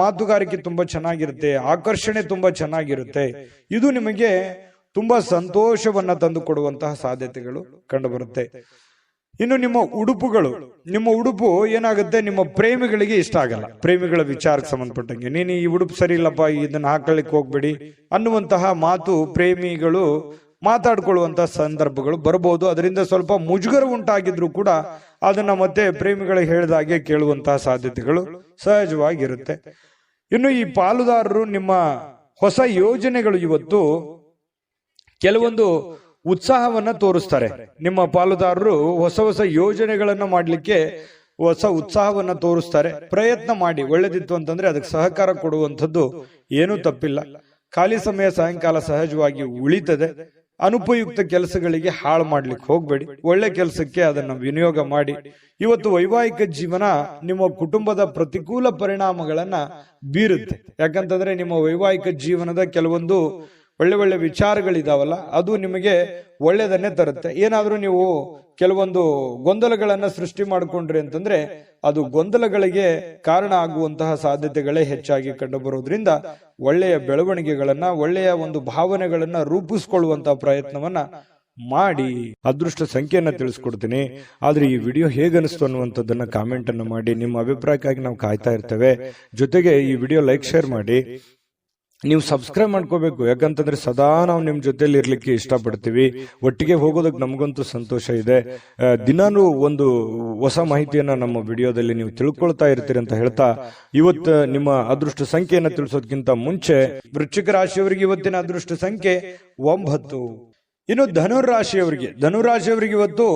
ಮಾತುಗಾರಿಕೆ ತುಂಬಾ ಚೆನ್ನಾಗಿರುತ್ತೆ, ಆಕರ್ಷಣೆ ತುಂಬಾ ಚೆನ್ನಾಗಿರುತ್ತೆ. ಇದು ನಿಮಗೆ ತುಂಬಾ ಸಂತೋಷವನ್ನ ತಂದು ಕೊಡುವಂತಹ ಸಾಧ್ಯತೆಗಳು ಕಂಡುಬರುತ್ತೆ. ಇನ್ನು ನಿಮ್ಮ ಉಡುಪು ಏನಾಗುತ್ತೆ, ನಿಮ್ಮ ಪ್ರೇಮಿಗಳಿಗೆ ಇಷ್ಟ ಆಗಲ್ಲ. ಪ್ರೇಮಿಗಳ ವಿಚಾರಕ್ಕೆ ಸಂಬಂಧಪಟ್ಟಂಗೆ, ನೀನು ಈ ಉಡುಪು ಸರಿ ಇಲ್ಲಪ್ಪ, ಇದನ್ನ ಹಾಕೊಳ್ಳಿಕ್ಕೆ ಹೋಗ್ಬೇಡಿ ಅನ್ನುವಂತಹ ಮಾತು ಪ್ರೇಮಿಗಳು ಮಾತಾಡ್ಕೊಳ್ಳುವಂತಹ ಸಂದರ್ಭಗಳು ಬರಬಹುದು. ಅದರಿಂದ ಸ್ವಲ್ಪ ಮುಜುಗರ ಉಂಟಾಗಿದ್ರು ಕೂಡ ಅದನ್ನ ಮತ್ತೆ ಪ್ರೇಮಿಗಳಿಗೆ ಹೇಳಿದಾಗೆ ಕೇಳುವಂತಹ ಸಾಧ್ಯತೆಗಳು ಸಹಜವಾಗಿರುತ್ತೆ. ಇನ್ನು ಈ ಪಾಲುದಾರರು ನಿಮ್ಮ ಹೊಸ ಯೋಜನೆಗಳು ಇವತ್ತು ಕೆಲವೊಂದು ಉತ್ಸಾಹವನ್ನ ತೋರಿಸ್ತಾರೆ. ನಿಮ್ಮ ಪಾಲುದಾರರು ಹೊಸ ಯೋಜನೆಗಳನ್ನ ಮಾಡ್ಲಿಕ್ಕೆ ಹೊಸ ಉತ್ಸಾಹವನ್ನ ತೋರಿಸ್ತಾರೆ. ಪ್ರಯತ್ನ ಮಾಡಿ, ಒಳ್ಳೇದಿತ್ತು ಅಂತಂದ್ರೆ ಅದಕ್ಕೆ ಸಹಕಾರ ಕೊಡುವಂಥದ್ದು ಏನೂ ತಪ್ಪಿಲ್ಲ. ಖಾಲಿ ಸಮಯ ಸಾಯಂಕಾಲ ಸಹಜವಾಗಿ ಉಳಿತದೆ. ಅನುಪಯುಕ್ತ ಕೆಲಸಗಳಿಗೆ ಹಾಳು ಮಾಡ್ಲಿಕ್ಕೆ ಹೋಗ್ಬೇಡಿ, ಒಳ್ಳೆ ಕೆಲಸಕ್ಕೆ ಅದನ್ನ ವಿನಿಯೋಗ ಮಾಡಿ. ಇವತ್ತು ವೈವಾಹಿಕ ಜೀವನ ನಿಮ್ಮ ಕುಟುಂಬದ ಪ್ರತಿಕೂಲ ಪರಿಣಾಮಗಳನ್ನ ಬೀರುತ್ತೆ. ಯಾಕಂತಂದ್ರೆ ನಿಮ್ಮ ವೈವಾಹಿಕ ಜೀವನದ ಕೆಲವೊಂದು ಒಳ್ಳೆ ವಿಚಾರಗಳಿದಾವಲ್ಲ, ಅದು ನಿಮಗೆ ಒಳ್ಳೆಯದನ್ನೇ ತರುತ್ತೆ. ಏನಾದ್ರೂ ನೀವು ಕೆಲವೊಂದು ಗೊಂದಲಗಳನ್ನ ಸೃಷ್ಟಿ ಮಾಡಿಕೊಂಡ್ರಿ ಅಂತಂದ್ರೆ ಅದು ಗೊಂದಲಗಳಿಗೆ ಕಾರಣ ಆಗುವಂತಹ ಸಾಧ್ಯತೆಗಳೇ ಹೆಚ್ಚಾಗಿ ಕಂಡುಬರೋದ್ರಿಂದ ಒಳ್ಳೆಯ ಬೆಳವಣಿಗೆಗಳನ್ನ, ಒಳ್ಳೆಯ ಒಂದು ಭಾವನೆಗಳನ್ನ ರೂಪಿಸ್ಕೊಳ್ಳುವಂತಹ ಪ್ರಯತ್ನವನ್ನ ಮಾಡಿ. ಅದೃಷ್ಟ ಸಂಖ್ಯೆಯನ್ನ ತಿಳಿಸ್ಕೊಡ್ತೀನಿ. ಆದ್ರೆ ಈ ವಿಡಿಯೋ ಹೇಗನಿಸ್ತು ಅನ್ನುವಂಥದ್ದನ್ನ ಕಾಮೆಂಟ್ ಅನ್ನು ಮಾಡಿ. ನಿಮ್ಮ ಅಭಿಪ್ರಾಯಕ್ಕಾಗಿ ನಾವು ಕಾಯ್ತಾ ಇರ್ತೇವೆ. ಜೊತೆಗೆ ಈ ವಿಡಿಯೋ ಲೈಕ್ ಶೇರ್ ಮಾಡಿ. ನೀವು ಸಬ್ಸ್ಕ್ರೈಬ್ ಮಾಡ್ಕೋಬೇಕು, ಯಾಕಂತಂದ್ರೆ ಸದಾ ನಾವು ನಿಮ್ ಜೊತೆಲಿ ಇರ್ಲಿಕ್ಕೆ ಇಷ್ಟಪಡ್ತೀವಿ. ಒಟ್ಟಿಗೆ ಹೋಗೋದಕ್ಕೆ ನಮಗಂತೂ ಸಂತೋಷ ಇದೆ. ದಿನಾನು ಒಂದು ಹೊಸ ಮಾಹಿತಿಯನ್ನ ನಮ್ಮ ವಿಡಿಯೋದಲ್ಲಿ ನೀವು ತಿಳ್ಕೊಳ್ತಾ ಇರ್ತೀರಿ ಅಂತ ಹೇಳ್ತಾ, ಇವತ್ತು ನಿಮ್ಮ ಅದೃಷ್ಟ ಸಂಖ್ಯೆಯನ್ನ ತಿಳಿಸೋದಕ್ಕಿಂತ ಮುಂಚೆ ವೃಶ್ಚಿಕ ರಾಶಿಯವರಿಗೆ ಇವತ್ತಿನ ಅದೃಷ್ಟ ಸಂಖ್ಯೆ 9. ಇನ್ನು ಧನುರಾಶಿಯವರಿಗೆ ಇವತ್ತು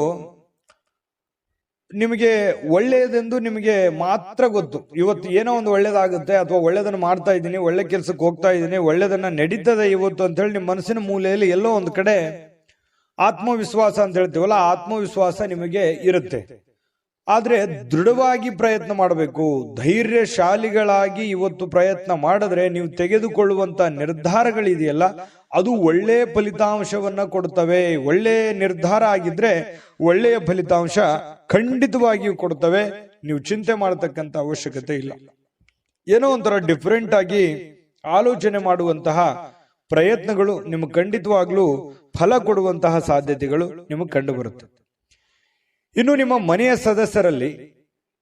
ನಿಮಗೆ ಒಳ್ಳೆಯದೆಂದು ನಿಮಗೆ ಮಾತ್ರ ಗೊತ್ತು. ಇವತ್ತು ಏನೋ ಒಂದು ಒಳ್ಳೇದಾಗುತ್ತೆ, ಅಥವಾ ಒಳ್ಳೇದನ್ನ ಮಾಡ್ತಾ ಇದ್ದೀನಿ, ಒಳ್ಳೆ ಕೆಲ್ಸಕ್ಕೆ ಹೋಗ್ತಾ ಇದ್ದೀನಿ, ಒಳ್ಳೇದನ್ನ ನಡೀತದೆ ಇವತ್ತು ಅಂತ ಹೇಳಿ ನಿಮ್ಮ ಮನಸ್ಸಿನ ಮೂಲೆಯಲ್ಲಿ ಎಲ್ಲೋ ಒಂದು ಕಡೆ ಆತ್ಮವಿಶ್ವಾಸ ಅಂತ ಹೇಳ್ತೀವಲ್ಲ, ಆತ್ಮವಿಶ್ವಾಸ ನಿಮಗೆ ಇರುತ್ತೆ. ಆದ್ರೆ ದೃಢವಾಗಿ ಪ್ರಯತ್ನ ಮಾಡಬೇಕು. ಧೈರ್ಯಶಾಲಿಗಳಾಗಿ ಇವತ್ತು ಪ್ರಯತ್ನ ಮಾಡಿದ್ರೆ ನೀವು ತೆಗೆದುಕೊಳ್ಳುವಂತ ನಿರ್ಧಾರಗಳಿದೆಯಲ್ಲ, ಅದು ಒಳ್ಳೆಯ ಫಲಿತಾಂಶವನ್ನ ಕೊಡ್ತವೆ. ಒಳ್ಳೆಯ ನಿರ್ಧಾರ ಆಗಿದ್ರೆ ಒಳ್ಳೆಯ ಫಲಿತಾಂಶ ಖಂಡಿತವಾಗಿಯೂ ಕೊಡ್ತವೆ. ನೀವು ಚಿಂತೆ ಮಾಡತಕ್ಕಂತ ಅವಶ್ಯಕತೆ ಇಲ್ಲ. ಏನೋ ಒಂಥರ ಡಿಫರೆಂಟ್ ಆಗಿ ಆಲೋಚನೆ ಮಾಡುವಂತಹ ಪ್ರಯತ್ನಗಳು ನಿಮಗೆ ಖಂಡಿತವಾಗ್ಲೂ ಫಲ ಕೊಡುವಂತಹ ಸಾಧ್ಯತೆಗಳು ನಿಮಗೆ ಕಂಡು ಬರುತ್ತೆ. ಇನ್ನು ನಿಮ್ಮ ಮನೆಯ ಸದಸ್ಯರಲ್ಲಿ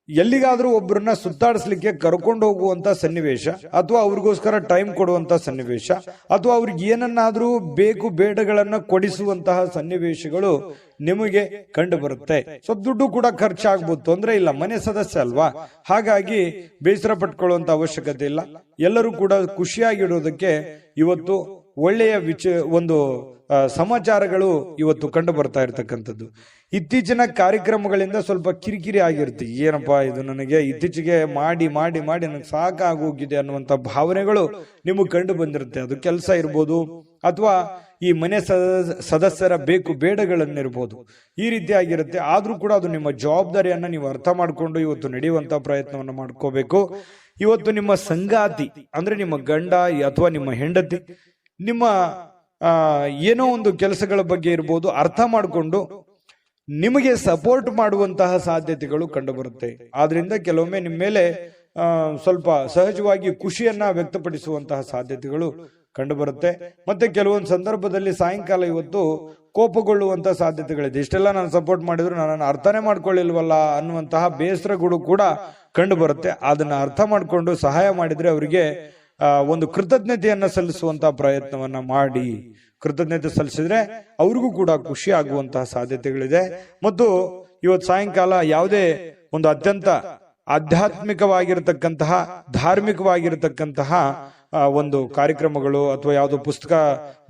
ಎಲ್ಲಿಗಾದ್ರೂ ಒಬ್ಬರನ್ನ ಸುತ್ತಾಡಿಸ್ಲಿಕ್ಕೆ ಕರ್ಕೊಂಡು ಹೋಗುವಂತ ಸನ್ನಿವೇಶ, ಅಥವಾ ಅವ್ರಿಗೋಸ್ಕರ ಟೈಮ್ ಕೊಡುವಂತ ಸನ್ನಿವೇಶ, ಅಥವಾ ಅವ್ರಿಗೆ ಏನನ್ನಾದ್ರೂ ಬೇಕು ಬೇಡಗಳನ್ನ ಕೊಡಿಸುವಂತಹ ಸನ್ನಿವೇಶಗಳು ನಿಮಗೆ ಕಂಡು ಬರುತ್ತೆ. ಸ್ವಲ್ಪ ದುಡ್ಡು ಕೂಡ ಖರ್ಚಾಗ್ಬೋದು, ತೊಂದರೆ ಇಲ್ಲ, ಮನೆ ಸದಸ್ಯ ಅಲ್ವಾ, ಹಾಗಾಗಿ ಬೇಸರ ಪಟ್ಕೊಳ್ಳುವಂತ ಅವಶ್ಯಕತೆ ಇಲ್ಲ. ಎಲ್ಲರೂ ಕೂಡ ಖುಷಿಯಾಗಿರೋದಕ್ಕೆ ಇವತ್ತು ಒಳ್ಳೆಯ ಒಂದು ಸಮಾಚಾರಗಳು ಇವತ್ತು ಕಂಡು ಬರ್ತಾ ಇರತಕ್ಕಂಥದ್ದು. ಇತ್ತೀಚಿನ ಕಾರ್ಯಕ್ರಮಗಳಿಂದ ಸ್ವಲ್ಪ ಕಿರಿಕಿರಿ ಆಗಿರುತ್ತೆ. ಏನಪ್ಪಾ ಇದು, ನನಗೆ ಇತ್ತೀಚೆಗೆ ಮಾಡಿ ಮಾಡಿ ಮಾಡಿ ನನಗೆ ಸಾಕಾಗೋಗಿದೆ ಅನ್ನುವಂಥ ಭಾವನೆಗಳು ನಿಮಗೆ ಕಂಡು ಬಂದಿರುತ್ತೆ. ಅದು ಕೆಲಸ ಇರ್ಬೋದು, ಅಥವಾ ಈ ಮನೆ ಸದಸ್ಯರ ಬೇಕು ಬೇಡಗಳನ್ನಿರ್ಬೋದು, ಈ ರೀತಿ ಆಗಿರುತ್ತೆ. ಆದ್ರೂ ಕೂಡ ಅದು ನಿಮ್ಮ ಜವಾಬ್ದಾರಿಯನ್ನ ನೀವು ಅರ್ಥ ಮಾಡಿಕೊಂಡು ಇವತ್ತು ನಡೆಯುವಂತ ಪ್ರಯತ್ನವನ್ನು ಮಾಡ್ಕೋಬೇಕು. ಇವತ್ತು ನಿಮ್ಮ ಸಂಗಾತಿ ಅಂದ್ರೆ ನಿಮ್ಮ ಗಂಡ ಅಥವಾ ನಿಮ್ಮ ಹೆಂಡತಿ ನಿಮ್ಮ ಏನೋ ಒಂದು ಕೆಲಸಗಳ ಬಗ್ಗೆ ಇರ್ಬೋದು, ಅರ್ಥ ಮಾಡಿಕೊಂಡು ನಿಮಗೆ ಸಪೋರ್ಟ್ ಮಾಡುವಂತಹ ಸಾಧ್ಯತೆಗಳು ಕಂಡು ಬರುತ್ತೆ. ಆದ್ರಿಂದ ಕೆಲವೊಮ್ಮೆ ನಿಮ್ಮ ಮೇಲೆ ಸ್ವಲ್ಪ ಸಹಜವಾಗಿ ಖುಷಿಯನ್ನ ವ್ಯಕ್ತಪಡಿಸುವಂತಹ ಸಾಧ್ಯತೆಗಳು ಕಂಡು ಬರುತ್ತೆ. ಮತ್ತೆ ಕೆಲವೊಂದು ಸಂದರ್ಭದಲ್ಲಿ ಸಾಯಂಕಾಲ ಇವತ್ತು ಕೋಪಗೊಳ್ಳುವಂತಹ ಸಾಧ್ಯತೆಗಳಿದೆ. ಇಷ್ಟೆಲ್ಲ ನಾನು ಸಪೋರ್ಟ್ ಮಾಡಿದ್ರು ನನ್ನನ್ನು ಅರ್ಥನೇ ಮಾಡ್ಕೊಳ್ಳಿಲ್ವಲ್ಲ ಅನ್ನುವಂತಹ ಬೇಸರಗಳು ಕೂಡ ಕಂಡು ಬರುತ್ತೆ. ಅದನ್ನ ಅರ್ಥ ಮಾಡಿಕೊಂಡು ಸಹಾಯ ಮಾಡಿದ್ರೆ ಅವರಿಗೆ ಒಂದು ಕೃತಜ್ಞತೆಯನ್ನ ಸಲ್ಲಿಸುವಂತಹ ಪ್ರಯತ್ನವನ್ನ ಮಾಡಿ, ಕೃತಜ್ಞತೆ ಸಲ್ಲಿಸಿದ್ರೆ ಅವ್ರಿಗೂ ಕೂಡ ಖುಷಿ ಆಗುವಂತಹ ಸಾಧ್ಯತೆಗಳಿದೆ. ಮತ್ತು ಇವತ್ತು ಸಾಯಂಕಾಲ ಯಾವುದೇ ಒಂದು ಅತ್ಯಂತ ಆಧ್ಯಾತ್ಮಿಕವಾಗಿರತಕ್ಕಂತಹ ಧಾರ್ಮಿಕವಾಗಿರತಕ್ಕಂತಹ ಒಂದು ಕಾರ್ಯಕ್ರಮಗಳು, ಅಥವಾ ಯಾವುದೋ ಪುಸ್ತಕ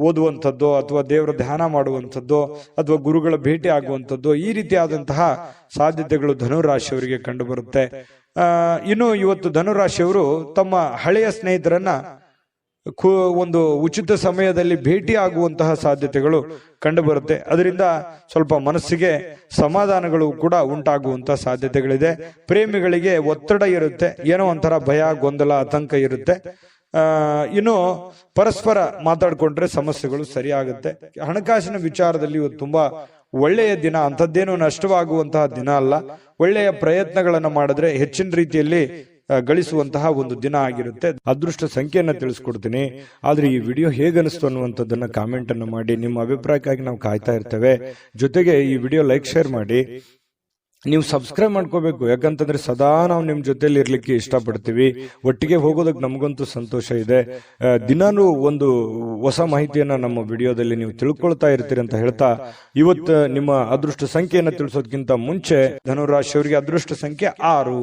ಓದುವಂಥದ್ದು, ಅಥವಾ ದೇವರ ಧ್ಯಾನ ಮಾಡುವಂಥದ್ದು, ಅಥವಾ ಗುರುಗಳ ಭೇಟಿ ಆಗುವಂಥದ್ದು, ಈ ರೀತಿಯಾದಂತಹ ಸಾಧ್ಯತೆಗಳು ಧನುರಾಶಿಯವರಿಗೆ ಕಂಡು ಬರುತ್ತೆ. ಇನ್ನು ಇವತ್ತು ಧನುರಾಶಿಯವರು ತಮ್ಮ ಹಳೆಯ ಸ್ನೇಹಿತರನ್ನ ಒಂದು ಉಚಿತ ಸಮಯದಲ್ಲಿ ಭೇಟಿ ಆಗುವಂತಹ ಸಾಧ್ಯತೆಗಳು ಕಂಡು ಬರುತ್ತೆ. ಅದರಿಂದ ಸ್ವಲ್ಪ ಮನಸ್ಸಿಗೆ ಸಮಾಧಾನಗಳು ಕೂಡ ಉಂಟಾಗುವಂತಹ ಸಾಧ್ಯತೆಗಳಿದೆ. ಪ್ರೇಮಿಗಳಿಗೆ ಒತ್ತಡ ಇರುತ್ತೆ, ಏನೋ ಒಂಥರ ಭಯ, ಗೊಂದಲ, ಆತಂಕ ಇರುತ್ತೆ. ಇನ್ನು ಪರಸ್ಪರ ಮಾತಾಡ್ಕೊಂಡ್ರೆ ಸಮಸ್ಯೆಗಳು ಸರಿಯಾಗುತ್ತೆ. ಹಣಕಾಸಿನ ವಿಚಾರದಲ್ಲಿ ಇವತ್ತು ತುಂಬಾ ಒಳ್ಳೆಯ ದಿನ, ಅಂಥದ್ದೇನು ನಷ್ಟವಾಗುವಂತಹ ದಿನ ಅಲ್ಲ. ಒಳ್ಳೆಯ ಪ್ರಯತ್ನಗಳನ್ನ ಮಾಡಿದ್ರೆ ಹೆಚ್ಚಿನ ರೀತಿಯಲ್ಲಿ ಗಳಿಸುವಂತಹ ಒಂದು ದಿನ ಆಗಿರುತ್ತೆ. ಅದೃಷ್ಟ ಸಂಖ್ಯೆಯನ್ನ ತಿಳಿಸ್ಕೊಡ್ತೀನಿ. ಆದ್ರೆ ಈ ವಿಡಿಯೋ ಹೇಗನಿಸ್ತು ಅನ್ನುವಂಥದ್ದನ್ನ ಕಾಮೆಂಟ್ ಅನ್ನು ಮಾಡಿ. ನಿಮ್ಮ ಅಭಿಪ್ರಾಯಕ್ಕಾಗಿ ನಾವು ಕಾಯ್ತಾ ಇರ್ತೇವೆ. ಜೊತೆಗೆ ಈ ವಿಡಿಯೋ ಲೈಕ್, ಶೇರ್ ಮಾಡಿ. ನೀವು ಸಬ್ಸ್ಕ್ರೈಬ್ ಮಾಡ್ಕೋಬೇಕು, ಯಾಕಂತಂದ್ರೆ ಸದಾ ನಾವು ನಿಮ್ ಜೊತೆಲಿ ಇರ್ಲಿಕ್ಕೆ ಇಷ್ಟಪಡ್ತೀವಿ. ಒಟ್ಟಿಗೆ ಹೋಗೋದಕ್ಕೆ ನಮಗಂತೂ ಸಂತೋಷ ಇದೆ. ದಿನಾನು ಒಂದು ಹೊಸ ಮಾಹಿತಿಯನ್ನ ನಮ್ಮ ವಿಡಿಯೋದಲ್ಲಿ ನೀವು ತಿಳ್ಕೊಳ್ತಾ ಇರ್ತೀರಿ ಅಂತ ಹೇಳ್ತಾ, ಇವತ್ತು ನಿಮ್ಮ ಅದೃಷ್ಟ ಸಂಖ್ಯೆಯನ್ನ ತಿಳಿಸೋದಕ್ಕಿಂತ ಮುಂಚೆ ಧನುರಾಶಿಯವರಿಗೆ ಅದೃಷ್ಟ ಸಂಖ್ಯೆ 6.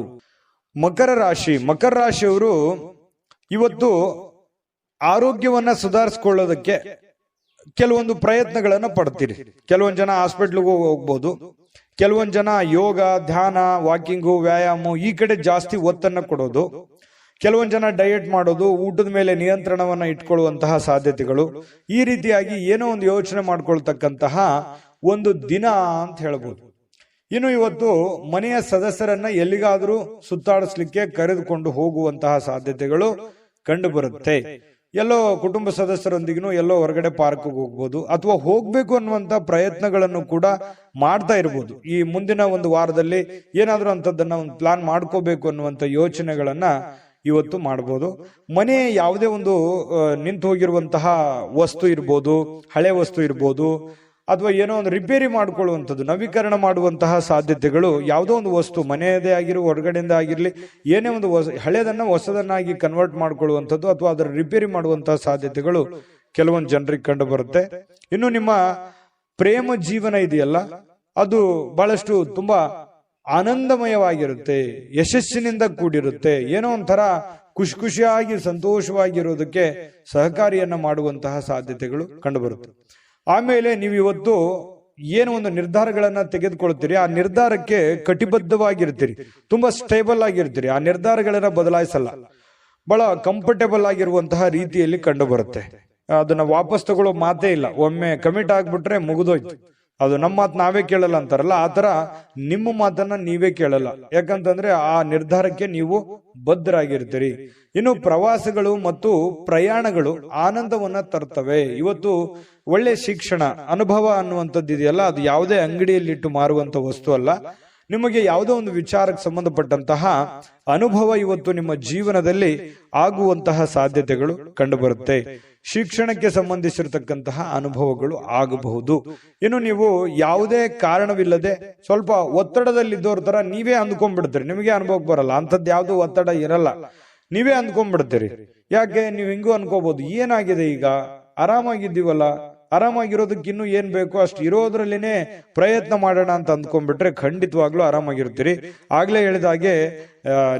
ಮಕರ ರಾಶಿ. ಮಕರ ರಾಶಿಯವರು ಇವತ್ತು ಆರೋಗ್ಯವನ್ನ ಸುಧಾರಿಸಿಕೊಳ್ಳೋದಕ್ಕೆ ಕೆಲವೊಂದು ಪ್ರಯತ್ನಗಳನ್ನ ಪಡ್ತೀರಿ. ಕೆಲವೊಂದು ಜನ ಹಾಸ್ಪಿಟ್ಲಿಗೂ ಹೋಗ್ಬೋದು, ಕೆಲವೊಂದು ಜನ ಯೋಗ, ಧ್ಯಾನ, ವಾಕಿಂಗು, ವ್ಯಾಯಾಮ ಈ ಕಡೆ ಜಾಸ್ತಿ ಒತ್ತನ್ನ ಕೊಡೋದು, ಕೆಲವೊಂದು ಜನ ಡಯಟ್ ಮಾಡೋದು, ಊಟದ ಮೇಲೆ ನಿಯಂತ್ರಣವನ್ನ ಇಟ್ಕೊಳ್ಳುವಂತಹ ಸಾಧ್ಯತೆಗಳು, ಈ ರೀತಿಯಾಗಿ ಏನೋ ಒಂದು ಯೋಚನೆ ಮಾಡ್ಕೊಳ್ತಕ್ಕಂತಹ ಒಂದು ದಿನ ಅಂತ ಹೇಳ್ಬೋದು. ಇನ್ನು ಇವತ್ತು ಮನೆಯ ಸದಸ್ಯರನ್ನ ಎಲ್ಲಿಗಾದ್ರೂ ಸುತ್ತಾಡಿಸ್ಲಿಕ್ಕೆ ಕರೆದುಕೊಂಡು ಹೋಗುವಂತಹ ಸಾಧ್ಯತೆಗಳು ಕಂಡು ಬರುತ್ತೆ. ಎಲ್ಲೋ ಕುಟುಂಬ ಸದಸ್ಯರೊಂದಿಗೂ ಎಲ್ಲೋ ಹೊರಗಡೆ ಪಾರ್ಕ್ ಹೋಗ್ಬೋದು, ಅಥವಾ ಹೋಗ್ಬೇಕು ಅನ್ನುವಂತ ಪ್ರಯತ್ನಗಳನ್ನು ಕೂಡ ಮಾಡ್ತಾ ಇರ್ಬೋದು. ಈ ಮುಂದಿನ ಒಂದು ವಾರದಲ್ಲಿ ಏನಾದ್ರೂ ಅಂತದನ್ನ ಒಂದು ಪ್ಲಾನ್ ಮಾಡ್ಕೋಬೇಕು ಅನ್ನುವಂತ ಯೋಚನೆಗಳನ್ನ ಇವತ್ತು ಮಾಡಬಹುದು. ಮನೆ ಯಾವುದೇ ಒಂದು ನಿಂತು ಹೋಗಿರುವಂತಹ ವಸ್ತು ಇರ್ಬೋದು, ಹಳೆ ವಸ್ತು ಇರ್ಬೋದು, ಅಥವಾ ಏನೋ ಒಂದು ರಿಪೇರಿ ಮಾಡ್ಕೊಳ್ಳುವಂಥದ್ದು, ನವೀಕರಣ ಮಾಡುವಂತಹ ಸಾಧ್ಯತೆಗಳು, ಯಾವುದೋ ಒಂದು ವಸ್ತು ಮನೆಯದೇ ಆಗಿರೋ ಹೊರಗಡೆಯಿಂದ ಆಗಿರ್ಲಿ, ಏನೇ ಒಂದು ಹಳೆದನ್ನ ಹೊಸದನ್ನಾಗಿ ಕನ್ವರ್ಟ್ ಮಾಡ್ಕೊಳ್ಳುವಂಥದ್ದು, ಅಥವಾ ಅದರ ರಿಪೇರಿ ಮಾಡುವಂತಹ ಸಾಧ್ಯತೆಗಳು ಕೆಲವೊಂದು ಜನರಿಗೆ ಕಂಡು ಬರುತ್ತೆ. ಇನ್ನು ನಿಮ್ಮ ಪ್ರೇಮ ಜೀವನ ಇದೆಯಲ್ಲ, ಅದು ಬಹಳಷ್ಟು ತುಂಬಾ ಆನಂದಮಯವಾಗಿರುತ್ತೆ, ಯಶಸ್ಸಿನಿಂದ ಕೂಡಿರುತ್ತೆ. ಏನೋ ಒಂಥರ ಖುಷಿಯಾಗಿ ಸಂತೋಷವಾಗಿರೋದಕ್ಕೆ ಸಹಕಾರಿಯನ್ನ ಮಾಡುವಂತಹ ಸಾಧ್ಯತೆಗಳು ಕಂಡು ಬರುತ್ತೆ. ಆಮೇಲೆ ನೀವು ಇವತ್ತು ಏನು ಒಂದು ನಿರ್ಧಾರಗಳನ್ನ ತೆಗೆದುಕೊಳ್ತೀರಿ, ಆ ನಿರ್ಧಾರಕ್ಕೆ ಕಟಿಬದ್ಧವಾಗಿರ್ತೀರಿ, ತುಂಬಾ ಸ್ಟೇಬಲ್ ಆಗಿರ್ತೀರಿ. ಆ ನಿರ್ಧಾರಗಳನ್ನ ಬದಲಾಯಿಸಲ್ಲ, ಬಹಳ ಕಂಫರ್ಟೇಬಲ್ ಆಗಿರುವಂತಹ ರೀತಿಯಲ್ಲಿ ಕಂಡು ಬರುತ್ತೆ. ಅದನ್ನ ವಾಪಸ್ ತಗೊಳ್ಳೋ ಮಾತೇ ಇಲ್ಲ. ಒಮ್ಮೆ ಕಮಿಟ್ ಆಗ್ಬಿಟ್ರೆ ಮುಗಿದೋಯ್ತು. ಅದು ನಮ್ಮ ಮಾತು ನಾವೇ ಕೇಳಲ್ಲ ಅಂತಾರಲ್ಲ, ಆತರ ನಿಮ್ಮ ಮಾತನ್ನ ನೀವೇ ಕೇಳಲ್ಲ. ಯಾಕಂತಂದ್ರೆ ಆ ನಿರ್ಧಾರಕ್ಕೆ ನೀವು ಬದ್ಧರಾಗಿರ್ತೀರಿ. ಇನ್ನು ಪ್ರವಾಸಗಳು ಮತ್ತು ಪ್ರಯಾಣಗಳು ಆನಂದವನ್ನ ತರ್ತವೆ. ಇವತ್ತು ಒಳ್ಳೆ ಶಿಕ್ಷಣ, ಅನುಭವ ಅನ್ನುವಂಥದ್ದು ಇದೆಯಲ್ಲ, ಅದು ಯಾವುದೇ ಅಂಗಡಿಯಲ್ಲಿಟ್ಟು ಮಾರುವಂತ ವಸ್ತು ಅಲ್ಲ. ನಿಮಗೆ ಯಾವುದೋ ಒಂದು ವಿಚಾರಕ್ಕೆ ಸಂಬಂಧಪಟ್ಟಂತಹ ಅನುಭವ ಇವತ್ತು ನಿಮ್ಮ ಜೀವನದಲ್ಲಿ ಆಗುವಂತಹ ಸಾಧ್ಯತೆಗಳು ಕಂಡುಬರುತ್ತೆ. ಶಿಕ್ಷಣಕ್ಕೆ ಸಂಬಂಧಿಸಿರತಕ್ಕಂತಹ ಅನುಭವಗಳು ಆಗಬಹುದು. ಇನ್ನು ನೀವು ಯಾವುದೇ ಕಾರಣವಿಲ್ಲದೆ ಸ್ವಲ್ಪ ಒತ್ತಡದಲ್ಲಿದ್ದವ್ರ ತರ ನೀವೇ ಅಂದ್ಕೊಂಡ್ಬಿಡ್ತೀರಿ. ನಿಮಗೆ ಅನುಭವಕ್ಕೆ ಬರಲ್ಲ, ಅಂಥದ್ದು ಯಾವ್ದು ಒತ್ತಡ ಇರಲ್ಲ, ನೀವೇ ಅಂದ್ಕೊಂಡ್ಬಿಡ್ತೀರಿ. ಯಾಕೆ ನೀವು ಹಿಂಗೂ ಅನ್ಕೋಬಹುದು, ಏನಾಗಿದೆ ಈಗ ಆರಾಮಾಗಿದ್ದೀವಲ್ಲ, ಆರಾಮಾಗಿರೋದಕ್ಕೆ ಇನ್ನೂ ಏನ್ ಬೇಕು ಅಷ್ಟು ಇರೋದ್ರಲ್ಲಿನೇ ಪ್ರಯತ್ನ ಮಾಡೋಣ ಅಂತ ಅಂದ್ಕೊಂಡ್ಬಿಟ್ರೆ ಖಂಡಿತವಾಗ್ಲೂ ಆರಾಮಾಗಿರ್ತೀರಿ. ಆಗ್ಲೇ ಹೇಳಿದಾಗೆ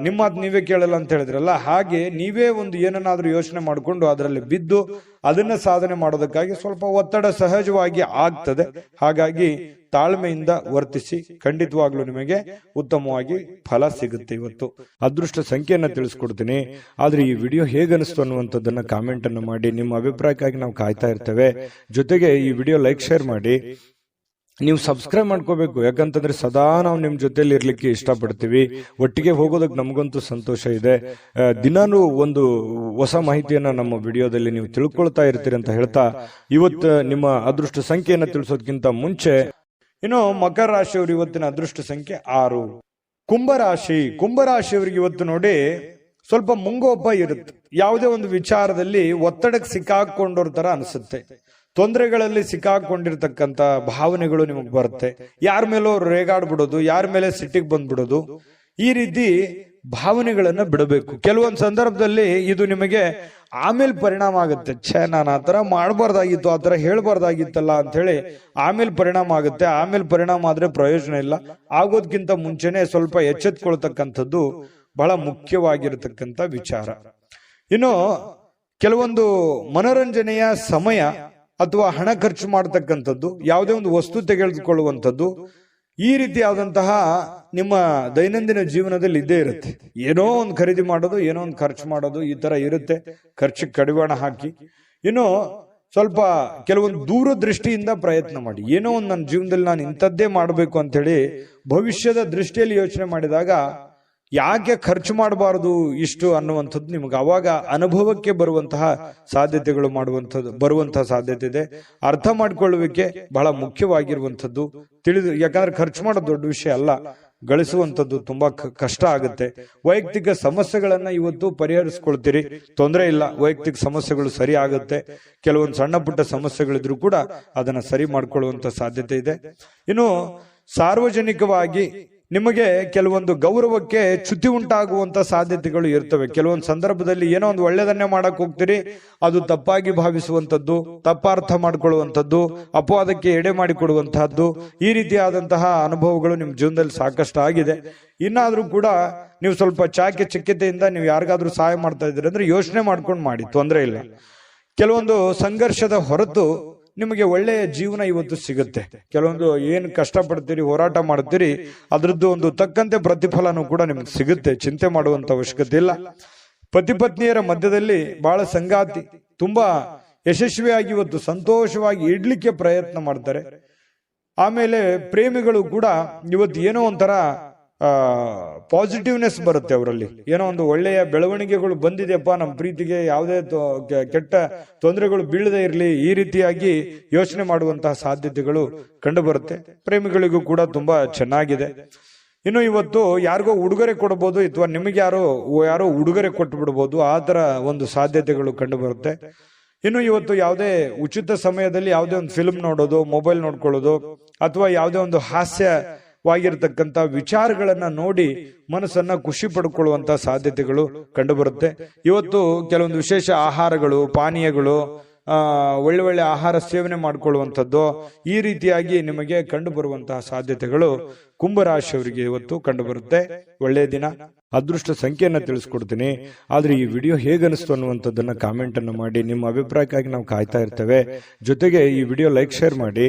ನಿಮ್ಮ ಮಾತು ನೀವೇ ಕೇಳಲ್ಲ ಅಂತ ಹೇಳಿದ್ರಲ್ಲ, ಹಾಗೆ ನೀವೇ ಒಂದು ಏನನ್ನಾದ್ರೂ ಯೋಚನೆ ಮಾಡಿಕೊಂಡು ಅದರಲ್ಲಿ ಬಿದ್ದು ಅದನ್ನ ಸಾಧನೆ ಮಾಡೋದಕ್ಕಾಗಿ ಸ್ವಲ್ಪ ಒತ್ತಡ ಸಹಜವಾಗಿ ಆಗ್ತದೆ. ಹಾಗಾಗಿ ತಾಳ್ಮೆಯಿಂದ ವರ್ತಿಸಿ, ಖಂಡಿತವಾಗ್ಲೂ ನಿಮಗೆ ಉತ್ತಮವಾಗಿ ಫಲ ಸಿಗುತ್ತೆ. ಇವತ್ತು ಅದೃಷ್ಟ ಸಂಖ್ಯೆಯನ್ನ ತಿಳಿಸ್ಕೊಡ್ತೀನಿ, ಆದ್ರೆ ಈ ವಿಡಿಯೋ ಹೇಗನಿಸ್ತು ಅನ್ನುವಂಥದ್ದನ್ನ ಕಾಮೆಂಟ್ ಅನ್ನು ಮಾಡಿ. ನಿಮ್ಮ ಅಭಿಪ್ರಾಯಕ್ಕಾಗಿ ನಾವು ಕಾಯ್ತಾ ಇರ್ತೇವೆ. ಜೊತೆಗೆ ಈ ವಿಡಿಯೋ ಲೈಕ್, ಶೇರ್ ಮಾಡಿ. ನೀವು ಸಬ್ಸ್ಕ್ರೈಬ್ ಮಾಡ್ಕೋಬೇಕು, ಯಾಕಂತಂದ್ರೆ ಸದಾ ನಾವು ನಿಮ್ ಜೊತೆಲಿ ಇರ್ಲಿಕ್ಕೆ ಇಷ್ಟಪಡ್ತೀವಿ. ಒಟ್ಟಿಗೆ ಹೋಗೋದಕ್ಕೆ ನಮಗಂತೂ ಸಂತೋಷ ಇದೆ. ದಿನಾನು ಒಂದು ಹೊಸ ಮಾಹಿತಿಯನ್ನ ನಮ್ಮ ವಿಡಿಯೋದಲ್ಲಿ ನೀವು ತಿಳ್ಕೊಳ್ತಾ ಇರ್ತೀರಿ ಅಂತ ಹೇಳ್ತಾ, ಇವತ್ತು ನಿಮ್ಮ ಅದೃಷ್ಟ ಸಂಖ್ಯೆಯನ್ನ ತಿಳಿಸೋದಕ್ಕಿಂತ ಮುಂಚೆ ಇನ್ನು ಮಕರ ರಾಶಿಯವರು ಇವತ್ತಿನ ಅದೃಷ್ಟ ಸಂಖ್ಯೆ 6. ಕುಂಭರಾಶಿಯವರಿಗೆ ಇವತ್ತು ನೋಡಿ ಸ್ವಲ್ಪ ಮುಂಗೋಪ ಇರುತ್ತೆ. ಯಾವುದೇ ಒಂದು ವಿಚಾರದಲ್ಲಿ ಒತ್ತಡಕ್ಕೆ ಸಿಕ್ಕಾಕೊಂಡೋರ್ ತರ ಅನಿಸುತ್ತೆ. ತೊಂದರೆಗಳಲ್ಲಿ ಸಿಕ್ಕಾಕೊಂಡಿರ್ತಕ್ಕಂತ ಭಾವನೆಗಳು ನಿಮಗೆ ಬರುತ್ತೆ. ಯಾರ ಮೇಲೋ ರೇಗಾಡ್ಬಿಡೋದು, ಯಾರ ಮೇಲೆ ಸಿಟ್ಟಿಗೆ ಬಂದ್ಬಿಡೋದು, ಈ ರೀತಿ ಭಾವನೆಗಳನ್ನ ಬಿಡಬೇಕು. ಕೆಲವೊಂದು ಸಂದರ್ಭದಲ್ಲಿ ಇದು ನಿಮಗೆ ಆಮೇಲೆ ಪರಿಣಾಮ ಆಗುತ್ತೆ. ನಾನು ಆ ತರ ಮಾಡಬಾರ್ದಾಗಿತ್ತು, ಆ ತರ ಹೇಳ್ಬಾರ್ದಾಗಿತ್ತಲ್ಲ ಅಂತ ಹೇಳಿ ಆಮೇಲೆ ಪರಿಣಾಮ ಆಗುತ್ತೆ. ಆಮೇಲೆ ಪರಿಣಾಮ ಆದ್ರೆ ಪ್ರಯೋಜನ ಇಲ್ಲ. ಆಗೋದ್ಕಿಂತ ಮುಂಚೆನೆ ಸ್ವಲ್ಪ ಎಚ್ಚೆತ್ಕೊಳ್ತಕ್ಕಂಥದ್ದು ಬಹಳ ಮುಖ್ಯವಾಗಿರತಕ್ಕಂಥ ವಿಚಾರ. ಇನ್ನು ಕೆಲವೊಂದು ಮನೋರಂಜನೆಯ ಸಮಯ ಅಥವಾ ಹಣ ಖರ್ಚು ಮಾಡತಕ್ಕಂಥದ್ದು, ಯಾವುದೇ ಒಂದು ವಸ್ತು ತೆಗೆದುಕೊಳ್ಳುವಂಥದ್ದು, ಈ ರೀತಿಯಾದಂತಹ ನಿಮ್ಮ ದೈನಂದಿನ ಜೀವನದಲ್ಲಿ ಇದ್ದೇ ಇರುತ್ತೆ. ಏನೋ ಒಂದು ಖರೀದಿ ಮಾಡೋದು, ಏನೋ ಒಂದು ಖರ್ಚು ಮಾಡೋದು, ಈ ತರ ಇರುತ್ತೆ. ಖರ್ಚಿಗೆ ಕಡಿವಾಣ ಹಾಕಿ. ಇನ್ನು ಸ್ವಲ್ಪ ಕೆಲವೊಂದು ದೂರದೃಷ್ಟಿಯಿಂದ ಪ್ರಯತ್ನ ಮಾಡಿ. ಏನೋ ಒಂದು ನನ್ನ ಜೀವನದಲ್ಲಿ ನಾನು ಇಂಥದ್ದೇ ಮಾಡಬೇಕು ಅಂತ ಹೇಳಿ ಭವಿಷ್ಯದ ದೃಷ್ಟಿಯಲ್ಲಿ ಯೋಚನೆ ಮಾಡಿದಾಗ ಯಾಕೆ ಖರ್ಚು ಮಾಡಬಾರದು ಇಷ್ಟು ಅನ್ನುವಂಥದ್ದು ನಿಮ್ಗೆ ಅವಾಗ ಅನುಭವಕ್ಕೆ ಬರುವಂತಹ ಸಾಧ್ಯತೆಗಳು ಬರುವಂತಹ ಸಾಧ್ಯತೆ ಇದೆ. ಅರ್ಥ ಮಾಡ್ಕೊಳ್ಳುವಿಕೆ ಬಹಳ ಮುಖ್ಯವಾಗಿರುವಂಥದ್ದು. ಯಾಕಂದ್ರೆ ಖರ್ಚು ಮಾಡೋದು ದೊಡ್ಡ ವಿಷಯ ಅಲ್ಲ, ಗಳಿಸುವಂಥದ್ದು ತುಂಬಾ ಕಷ್ಟ ಆಗುತ್ತೆ. ವೈಯಕ್ತಿಕ ಸಮಸ್ಯೆಗಳನ್ನ ಇವತ್ತು ಪರಿಹರಿಸ್ಕೊಳ್ತೀರಿ, ತೊಂದರೆ ಇಲ್ಲ. ವೈಯಕ್ತಿಕ ಸಮಸ್ಯೆಗಳು ಸರಿ ಆಗುತ್ತೆ. ಕೆಲವೊಂದು ಸಣ್ಣ ಪುಟ್ಟ ಸಮಸ್ಯೆಗಳಿದ್ರು ಕೂಡ ಅದನ್ನ ಸರಿ ಮಾಡ್ಕೊಳ್ಳುವಂತ ಸಾಧ್ಯತೆ ಇದೆ. ಇನ್ನು ಸಾರ್ವಜನಿಕವಾಗಿ ನಿಮಗೆ ಕೆಲವೊಂದು ಗೌರವಕ್ಕೆ ಚ್ಯುತಿ ಉಂಟಾಗುವಂತ ಸಾಧ್ಯತೆಗಳು ಇರ್ತವೆ. ಕೆಲವೊಂದು ಸಂದರ್ಭದಲ್ಲಿ ಏನೋ ಒಂದು ಒಳ್ಳೆಯದನ್ನೇ ಮಾಡಕ್ ಹೋಗ್ತೀರಿ, ಅದು ತಪ್ಪಾಗಿ ಭಾವಿಸುವಂತದ್ದು, ತಪ್ಪಾರ್ಥ ಮಾಡ್ಕೊಳ್ಳುವಂಥದ್ದು, ಅಪವಾದಕ್ಕೆ ಎಡೆ ಮಾಡಿಕೊಡುವಂತಹದ್ದು, ಈ ರೀತಿಯಾದಂತಹ ಅನುಭವಗಳು ನಿಮ್ ಜೀವನದಲ್ಲಿ ಸಾಕಷ್ಟು ಆಗಿದೆ. ಇನ್ನಾದ್ರೂ ಕೂಡ ನೀವು ಸ್ವಲ್ಪ ಚಾಕಚಕ್ಯತೆಯಿಂದ ನೀವು ಯಾರಿಗಾದ್ರೂ ಸಹಾಯ ಮಾಡ್ತಾ ಇದ್ದೀರಿ ಅಂದ್ರೆ ಯೋಚನೆ ಮಾಡ್ಕೊಂಡು ಮಾಡಿ, ತೊಂದರೆ ಇಲ್ಲ. ಕೆಲವೊಂದು ಸಂಘರ್ಷದ ಹೊರತು ನಿಮಗೆ ಒಳ್ಳೆಯ ಜೀವನ ಇವತ್ತು ಸಿಗುತ್ತೆ. ಕೆಲವೊಂದು ಏನು ಕಷ್ಟಪಡ್ತೀರಿ, ಹೋರಾಟ ಮಾಡ್ತೀರಿ, ಅದ್ರದ್ದು ಒಂದು ತಕ್ಕಂತೆ ಪ್ರತಿಫಲನೂ ಕೂಡ ನಿಮ್ಗೆ ಸಿಗುತ್ತೆ. ಚಿಂತೆ ಮಾಡುವಂತ ಅವಶ್ಯಕತೆ ಇಲ್ಲ. ಪತಿ ಪತ್ನಿಯರ ಮಧ್ಯದಲ್ಲಿ ಬಹಳ ಸಂಗಾತಿ ತುಂಬಾ ಯಶಸ್ವಿಯಾಗಿ ಇವತ್ತು ಸಂತೋಷವಾಗಿ ಇಡ್ಲಿಕ್ಕೆ ಪ್ರಯತ್ನ ಮಾಡ್ತಾರೆ. ಆಮೇಲೆ ಪ್ರೇಮಿಗಳು ಕೂಡ ಇವತ್ತು ಏನೋ ಒಂಥರ ಪಾಸಿಟಿವ್ನೆಸ್ ಬರುತ್ತೆ ಅವರಲ್ಲಿ. ಏನೋ ಒಂದು ಒಳ್ಳೆಯ ಬೆಳವಣಿಗೆಗಳು ಬಂದಿದೆಯಪ್ಪ, ನಮ್ಮ ಪ್ರೀತಿಗೆ ಯಾವುದೇ ಕೆಟ್ಟ ತೊಂದರೆಗಳು ಬೀಳದೆ ಇರಲಿ, ಈ ರೀತಿಯಾಗಿ ಯೋಚನೆ ಮಾಡುವಂತಹ ಸಾಧ್ಯತೆಗಳು ಕಂಡು ಬರುತ್ತೆ. ಪ್ರೇಮಿಗಳಿಗೂ ಕೂಡ ತುಂಬಾ ಚೆನ್ನಾಗಿದೆ. ಇನ್ನು ಇವತ್ತು ಯಾರಿಗೋ ಉಡುಗೊರೆ ಕೊಡಬಹುದು, ಅಥವಾ ನಿಮಗೆ ಯಾರೋ ಉಡುಗೊರೆ ಕೊಟ್ಟು ಬಿಡಬಹುದು, ಆ ತರ ಒಂದು ಸಾಧ್ಯತೆಗಳು ಕಂಡು ಬರುತ್ತೆ. ಇನ್ನು ಇವತ್ತು ಯಾವುದೇ ಉಚಿತ ಸಮಯದಲ್ಲಿ ಯಾವುದೇ ಒಂದು ಫಿಲ್ಮ್ ನೋಡೋದು, ಮೊಬೈಲ್ ನೋಡ್ಕೊಳ್ಳೋದು, ಅಥವಾ ಯಾವುದೇ ಒಂದು ಹಾಸ್ಯವಾಗಿರ್ತಕ್ಕಂಥ ವಿಚಾರಗಳನ್ನ ನೋಡಿ ಮನಸ್ಸನ್ನ ಖುಷಿ ಪಡ್ಕೊಳ್ಳುವಂತ ಸಾಧ್ಯತೆಗಳು ಕಂಡು ಬರುತ್ತೆ. ಇವತ್ತು ಕೆಲವೊಂದು ವಿಶೇಷ ಆಹಾರಗಳು, ಪಾನೀಯಗಳು, ಒಳ್ಳೆ ಆಹಾರ ಸೇವನೆ ಮಾಡ್ಕೊಳ್ಳುವಂಥದ್ದು, ಈ ರೀತಿಯಾಗಿ ನಿಮಗೆ ಕಂಡು ಬರುವಂತಹ ಸಾಧ್ಯತೆಗಳು ಕುಂಭರಾಶಿಯವರಿಗೆ ಇವತ್ತು ಕಂಡು ಬರುತ್ತೆ. ಒಳ್ಳೆಯ ದಿನ. ಅದೃಷ್ಟ ಸಂಖ್ಯೆಯನ್ನ ತಿಳಿಸ್ಕೊಡ್ತೀನಿ, ಆದ್ರೆ ಈ ವಿಡಿಯೋ ಹೇಗನಿಸ್ತು ಅನ್ನುವಂಥದ್ದನ್ನ ಕಾಮೆಂಟ್ ಅನ್ನು ಮಾಡಿ. ನಿಮ್ಮ ಅಭಿಪ್ರಾಯಕ್ಕಾಗಿ ನಾವು ಕಾಯ್ತಾ ಇರ್ತೇವೆ. ಜೊತೆಗೆ ಈ ವಿಡಿಯೋ ಲೈಕ್, ಶೇರ್ ಮಾಡಿ.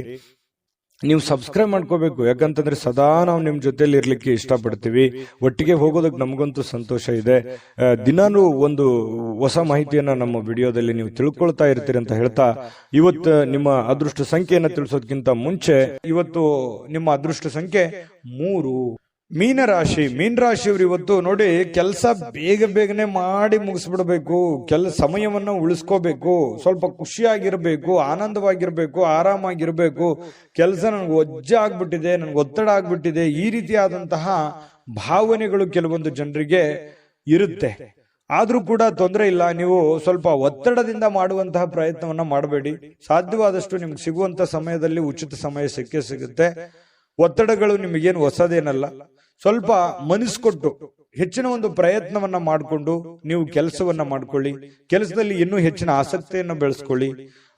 ನೀವು ಸಬ್ಸ್ಕ್ರೈಬ್ ಮಾಡ್ಕೋಬೇಕು. ಯಾಕಂತಂದ್ರೆ ಸದಾ ನಾವು ನಿಮ್ ಜೊತೆಲಿ ಇರ್ಲಿಕ್ಕೆ ಇಷ್ಟಪಡ್ತೀವಿ. ಒಟ್ಟಿಗೆ ಹೋಗೋದಕ್ಕೆ ನಮಗಂತೂ ಸಂತೋಷ ಇದೆ. ದಿನಾನು ಒಂದು ಹೊಸ ಮಾಹಿತಿಯನ್ನ ನಮ್ಮ ವಿಡಿಯೋದಲ್ಲಿ ನೀವು ತಿಳ್ಕೊಳ್ತಾ ಇರ್ತೀರಿ ಅಂತ ಹೇಳ್ತಾ, ಇವತ್ತು ನಿಮ್ಮ ಅದೃಷ್ಟ ಸಂಖ್ಯೆಯನ್ನ ತಿಳಿಸೋದಕ್ಕಿಂತ ಮುಂಚೆ ಇವತ್ತು ನಿಮ್ಮ ಅದೃಷ್ಟ ಸಂಖ್ಯೆ 3. ಮೀನರಾಶಿಯವರು ಇವತ್ತು ನೋಡಿ, ಕೆಲಸ ಬೇಗನೆ ಮಾಡಿ ಮುಗಿಸ್ಬಿಡ್ಬೇಕು, ಸಮಯವನ್ನ ಉಳಿಸ್ಕೋಬೇಕು, ಸ್ವಲ್ಪ ಖುಷಿಯಾಗಿರ್ಬೇಕು, ಆನಂದವಾಗಿರ್ಬೇಕು, ಆರಾಮಾಗಿರ್ಬೇಕು. ಕೆಲಸ ನನ್ಗೆ ಒಜ್ಜೆ ಆಗ್ಬಿಟ್ಟಿದೆ, ನನ್ಗೆ ಒತ್ತಡ ಆಗ್ಬಿಟ್ಟಿದೆ, ಈ ರೀತಿಯಾದಂತಹ ಭಾವನೆಗಳು ಕೆಲವೊಂದು ಜನರಿಗೆ ಇರುತ್ತೆ. ಆದ್ರೂ ಕೂಡ ತೊಂದರೆ ಇಲ್ಲ, ನೀವು ಸ್ವಲ್ಪ ಒತ್ತಡದಿಂದ ಮಾಡುವಂತಹ ಪ್ರಯತ್ನವನ್ನ ಮಾಡಬೇಡಿ. ಸಾಧ್ಯವಾದಷ್ಟು ನಿಮ್ಗೆ ಸಿಗುವಂತ ಸಮಯದಲ್ಲಿ ಉಚಿತ ಸಮಯ ಸಿಗುತ್ತೆ. ಒತ್ತಡಗಳು ನಿಮಗೇನು ಹೊಸದೇನಲ್ಲ. ಸ್ವಲ್ಪ ಮನಸ್ಕೊಟ್ಟು ಹೆಚ್ಚಿನ ಒಂದು ಪ್ರಯತ್ನವನ್ನ ಮಾಡಿಕೊಂಡು ನೀವು ಕೆಲಸವನ್ನ ಮಾಡ್ಕೊಳ್ಳಿ. ಕೆಲಸದಲ್ಲಿ ಇನ್ನೂ ಹೆಚ್ಚಿನ ಆಸಕ್ತಿಯನ್ನು ಬೆಳೆಸ್ಕೊಳ್ಳಿ.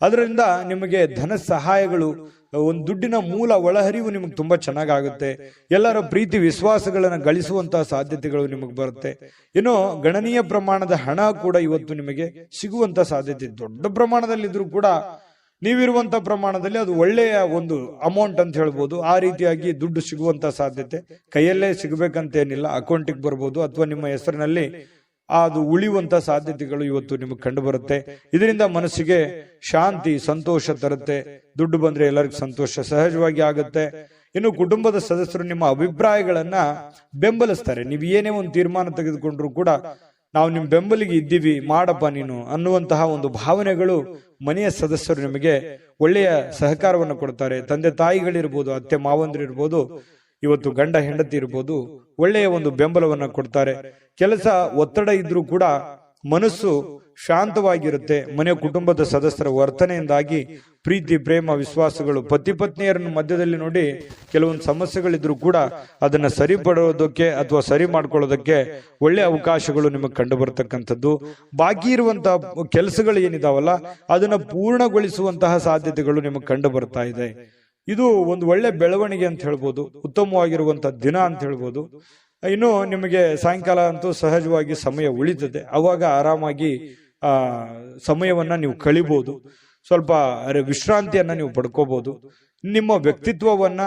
ಅದರಿಂದ ನಿಮಗೆ ಧನ ಸಹಾಯಗಳು, ಒಂದು ದುಡ್ಡಿನ ಮೂಲ ಒಳಹರಿವು ನಿಮಗೆ ತುಂಬಾ ಚೆನ್ನಾಗುತ್ತೆ. ಎಲ್ಲರ ಪ್ರೀತಿ ವಿಶ್ವಾಸಗಳನ್ನ ಗಳಿಸುವಂತಹ ಸಾಧ್ಯತೆಗಳು ನಿಮಗೆ ಬರುತ್ತೆ. ಇನ್ನು ಗಣನೀಯ ಪ್ರಮಾಣದ ಹಣ ಕೂಡ ಇವತ್ತು ನಿಮಗೆ ಸಿಗುವಂತ ಸಾಧ್ಯತೆ, ದೊಡ್ಡ ಪ್ರಮಾಣದಲ್ಲಿ ಇದ್ರೂ ಕೂಡ ನೀವಿರುವಂತ ಪ್ರಮಾಣದಲ್ಲಿ ಅದು ಒಳ್ಳೆಯ ಒಂದು ಅಮೌಂಟ್ ಅಂತ ಹೇಳ್ಬೋದು. ಆ ರೀತಿಯಾಗಿ ದುಡ್ಡು ಸಿಗುವಂತ ಸಾಧ್ಯತೆ, ಕೈಯಲ್ಲೇ ಸಿಗಬೇಕಂತ ಏನಿಲ್ಲ, ಅಕೌಂಟಿಗೆ ಬರ್ಬೋದು ಅಥವಾ ನಿಮ್ಮ ಹೆಸರಿನಲ್ಲಿ ಅದು ಉಳಿಯುವಂತ ಸಾಧ್ಯತೆಗಳು ಇವತ್ತು ನಿಮಗೆ ಕಂಡು ಬರುತ್ತೆ. ಇದರಿಂದ ಮನಸ್ಸಿಗೆ ಶಾಂತಿ, ಸಂತೋಷ ತರುತ್ತೆ. ದುಡ್ಡು ಬಂದ್ರೆ ಎಲ್ಲರಿಗೂ ಸಂತೋಷ ಸಹಜವಾಗಿ ಆಗುತ್ತೆ. ಇನ್ನು ಕುಟುಂಬದ ಸದಸ್ಯರು ನಿಮ್ಮ ಅಭಿಪ್ರಾಯಗಳನ್ನ ಬೆಂಬಲಿಸ್ತಾರೆ. ನೀವು ಏನೇ ಒಂದು ತೀರ್ಮಾನ ತೆಗೆದುಕೊಂಡ್ರು ಕೂಡ ನಾವು ನಿಮ್ ಬೆಂಬಲಿಗೆ ಇದ್ದೀವಿ, ಮಾಡಪ್ಪ ನೀನು ಅನ್ನುವಂತಹ ಒಂದು ಭಾವನೆಗಳು ಮನೆಯ ಸದಸ್ಯರು ನಿಮಗೆ ಒಳ್ಳೆಯ ಸಹಕಾರವನ್ನು ಕೊಡ್ತಾರೆ. ತಂದೆ ತಾಯಿಗಳಿರ್ಬೋದು, ಅತ್ತೆ ಮಾವಂದ್ರಿರ್ಬೋದು, ಇವತ್ತು ಗಂಡ ಹೆಂಡತಿ ಇರ್ಬೋದು, ಒಳ್ಳೆಯ ಒಂದು ಬೆಂಬಲವನ್ನ ಕೊಡ್ತಾರೆ. ಕೆಲಸ ಒತ್ತಡ ಇದ್ರೂ ಕೂಡ ಮನಸ್ಸು ಶಾಂತವಾಗಿರುತ್ತೆ. ಮನೆಯ ಕುಟುಂಬದ ಸದಸ್ಯರ ವರ್ತನೆಯಿಂದಾಗಿ ಪ್ರೀತಿ, ಪ್ರೇಮ, ವಿಶ್ವಾಸಗಳು, ಪತಿ ಪತ್ನಿಯರನ್ನು ಮಧ್ಯದಲ್ಲಿ ನೋಡಿ ಕೆಲವೊಂದು ಸಮಸ್ಯೆಗಳಿದ್ರು ಕೂಡ ಅದನ್ನ ಸರಿಪಡೋದಕ್ಕೆ ಅಥವಾ ಸರಿ ಮಾಡ್ಕೊಳ್ಳೋದಕ್ಕೆ ಒಳ್ಳೆ ಅವಕಾಶಗಳು ನಿಮಗೆ ಕಂಡು ಬರ್ತಕ್ಕಂಥದ್ದು. ಬಾಕಿ ಇರುವಂತಹ ಕೆಲಸಗಳು ಏನಿದಾವಲ್ಲ ಅದನ್ನ ಪೂರ್ಣಗೊಳಿಸುವಂತಹ ಸಾಧ್ಯತೆಗಳು ನಿಮಗೆ ಕಂಡು ಬರ್ತಾ ಇದೆ. ಇದು ಒಂದು ಒಳ್ಳೆ ಬೆಳವಣಿಗೆ ಅಂತ ಹೇಳ್ಬೋದು, ಉತ್ತಮವಾಗಿರುವಂತಹ ದಿನ ಅಂತ ಹೇಳ್ಬೋದು. ಇನ್ನು ನಿಮಗೆ ಸಾಯಂಕಾಲ ಅಂತೂ ಸಹಜವಾಗಿ ಸಮಯ ಉಳಿತದೆ. ಅವಾಗ ಆರಾಮಾಗಿ ಸಮಯವನ್ನ ನೀವು ಕಳಿಬಹುದು. ಸ್ವಲ್ಪ ವಿಶ್ರಾಂತಿಯನ್ನ ನೀವು ಪಡ್ಕೋಬಹುದು. ನಿಮ್ಮ ವ್ಯಕ್ತಿತ್ವವನ್ನ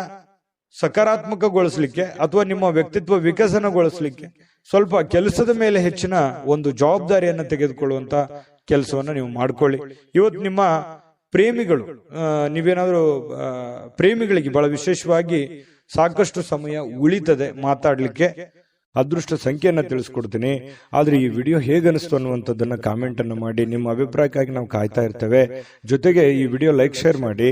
ಸಕಾರಾತ್ಮಕಗೊಳಿಸ್ಲಿಕ್ಕೆ ಅಥವಾ ನಿಮ್ಮ ವ್ಯಕ್ತಿತ್ವ ವಿಕಸನಗೊಳಿಸ್ಲಿಕ್ಕೆ ಸ್ವಲ್ಪ ಕೆಲಸದ ಮೇಲೆ ಹೆಚ್ಚಿನ ಒಂದು ಜವಾಬ್ದಾರಿಯನ್ನ ತೆಗೆದುಕೊಳ್ಳುವಂತ ಕೆಲಸವನ್ನ ನೀವು ಮಾಡ್ಕೊಳ್ಳಿ. ಇವತ್ತು ನಿಮ್ಮ ಪ್ರೇಮಿಗಳು, ನೀವೇನಾದ್ರೂ ಪ್ರೇಮಿಗಳಿಗೆ ಬಹಳ ವಿಶೇಷವಾಗಿ ಸಾಕಷ್ಟು ಸಮಯ ಉಳಿತದೆ ಮಾತಾಡ್ಲಿಕ್ಕೆ. ಅದೃಷ್ಟ ಸಂಖ್ಯೆಯನ್ನ ತಿಳಿಸ್ಕೊಡ್ತೀನಿ. ಆದ್ರೆ ಈ ವಿಡಿಯೋ ಹೇಗನಿಸ್ತು ಅನ್ನುವಂಥದ್ದನ್ನ ಕಾಮೆಂಟ್ ಅನ್ನು ಮಾಡಿ. ನಿಮ್ಮ ಅಭಿಪ್ರಾಯಕ್ಕಾಗಿ ನಾವು ಕಾಯ್ತಾ ಇರ್ತೇವೆ. ಜೊತೆಗೆ ಈ ವಿಡಿಯೋ ಲೈಕ್, ಶೇರ್ ಮಾಡಿ.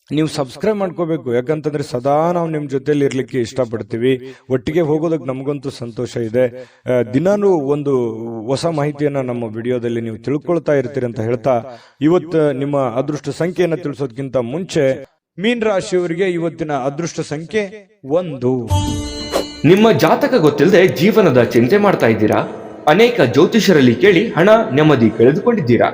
ನೀವು ಸಬ್ಸ್ಕ್ರೈಬ್ ಮಾಡ್ಕೋಬೇಕು. ಯಾಕಂತಂದ್ರೆ ಸದಾ ನಾವು ನಿಮ್ ಜೊತೆಲಿ ಇರ್ಲಿಕ್ಕೆ ಇಷ್ಟಪಡ್ತೀವಿ. ಒಟ್ಟಿಗೆ ಹೋಗೋದಕ್ಕೆ ನಮಗಂತೂ ಸಂತೋಷ ಇದೆ. ದಿನಾನು ಒಂದು ಹೊಸ ಮಾಹಿತಿಯನ್ನ ನಮ್ಮ ವಿಡಿಯೋದಲ್ಲಿ ನೀವು ತಿಳ್ಕೊಳ್ತಾ ಇರ್ತೀರಿ ಅಂತ ಹೇಳ್ತಾ, ಇವತ್ತು ನಿಮ್ಮ ಅದೃಷ್ಟ ಸಂಖ್ಯೆಯನ್ನ ತಿಳಿಸೋದಕ್ಕಿಂತ ಮುಂಚೆ ಮೀನರಾಶಿಯವರಿಗೆ ಇವತ್ತಿನ ಅದೃಷ್ಟ ಸಂಖ್ಯೆ 1. ನಿಮ್ಮ ಜಾತಕ ಗೊತ್ತಿಲ್ಲದೆ ಜೀವನದ ಚಿಂತೆ ಮಾಡ್ತಾ ಇದ್ದೀರಾ? ಅನೇಕ ಜ್ಯೋತಿಷರಲ್ಲಿ ಕೇಳಿ ಹಣ, ನೆಮ್ಮದಿ ಕಳೆದುಕೊಂಡಿದ್ದೀರಾ?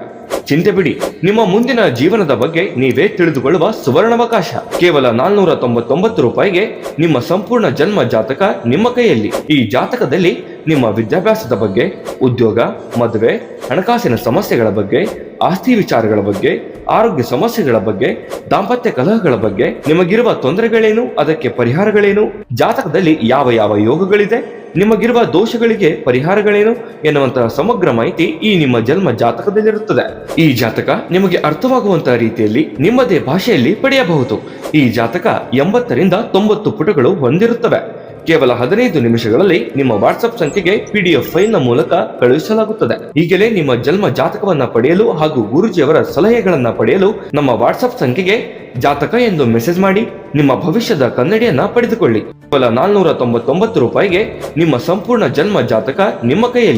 ಚಿಂತೆ ಬಿಡಿ, ನಿಮ್ಮ ಮುಂದಿನ ಜೀವನದ ಬಗ್ಗೆ ನೀವೇ ತಿಳಿದುಕೊಳ್ಳುವ ಸುವರ್ಣಾವಕಾಶ. ಕೇವಲ 499 ರೂಪಾಯಿಗೆ ನಿಮ್ಮ ಸಂಪೂರ್ಣ ಜನ್ಮ ಜಾತಕ ನಿಮ್ಮ ಕೈಯಲ್ಲಿ. ಈ ಜಾತಕದಲ್ಲಿ ನಿಮ್ಮ ವಿದ್ಯಾಭ್ಯಾಸದ ಬಗ್ಗೆ, ಉದ್ಯೋಗ, ಮದುವೆ, ಹಣಕಾಸಿನ ಸಮಸ್ಯೆಗಳ ಬಗ್ಗೆ, ಆಸ್ತಿ ವಿಚಾರಗಳ ಬಗ್ಗೆ, ಆರೋಗ್ಯ ಸಮಸ್ಯೆಗಳ ಬಗ್ಗೆ, ದಾಂಪತ್ಯ ಕಲಹಗಳ ಬಗ್ಗೆ, ನಿಮಗಿರುವ ತೊಂದರೆಗಳೇನು, ಅದಕ್ಕೆ ಪರಿಹಾರಗಳೇನು, ಜಾತಕದಲ್ಲಿ ಯಾವ ಯಾವ ಯೋಗಗಳಿದೆ, ನಿಮಗಿರುವ ದೋಷಗಳಿಗೆ ಪರಿಹಾರಗಳೇನು ಎನ್ನುವಂತಹ ಸಮಗ್ರ ಮಾಹಿತಿ ಈ ನಿಮ್ಮ ಜನ್ಮ ಜಾತಕದಲ್ಲಿರುತ್ತದೆ. ಈ ಜಾತಕ ನಿಮಗೆ ಅರ್ಥವಾಗುವಂತಹ ರೀತಿಯಲ್ಲಿ ನಿಮ್ಮದೇ ಭಾಷೆಯಲ್ಲಿ ಪಡೆಯಬಹುದು. ಈ ಜಾತಕ 80 ರಿಂದ 90 ಪುಟಗಳು ಹೊಂದಿರುತ್ತವೆ. ಕೇವಲ 15 ನಿಮಿಷಗಳಲ್ಲಿ ನಿಮ್ಮ ವಾಟ್ಸ್ಆಪ್ ಸಂಖ್ಯೆಗೆ PDF ಫೈಲ್ ನ ಮೂಲಕ ಕಳುಹಿಸಲಾಗುತ್ತದೆ. ಈಗಲೇ ನಿಮ್ಮ ಜನ್ಮ ಜಾತಕವನ್ನ ಪಡೆಯಲು ಹಾಗೂ ಗುರುಜಿಯವರ ಸಲಹೆಗಳನ್ನ ಪಡೆಯಲು ನಮ್ಮ ವಾಟ್ಸ್ಆಪ್ ಸಂಖ್ಯೆಗೆ ಜಾತಕ ಎಂದು ಮೆಸೇಜ್ ಮಾಡಿ ನಿಮ್ಮ ಭವಿಷ್ಯದ ಕನ್ನಡಿಯನ್ನ ಪಡೆದುಕೊಳ್ಳಿ. ಕೇವಲ 499 ರೂಪಾಯಿಗೆ ನಿಮ್ಮ ಸಂಪೂರ್ಣ ಜನ್ಮ ಜಾತಕ ನಿಮ್ಮ ಕೈಯಲ್ಲಿ.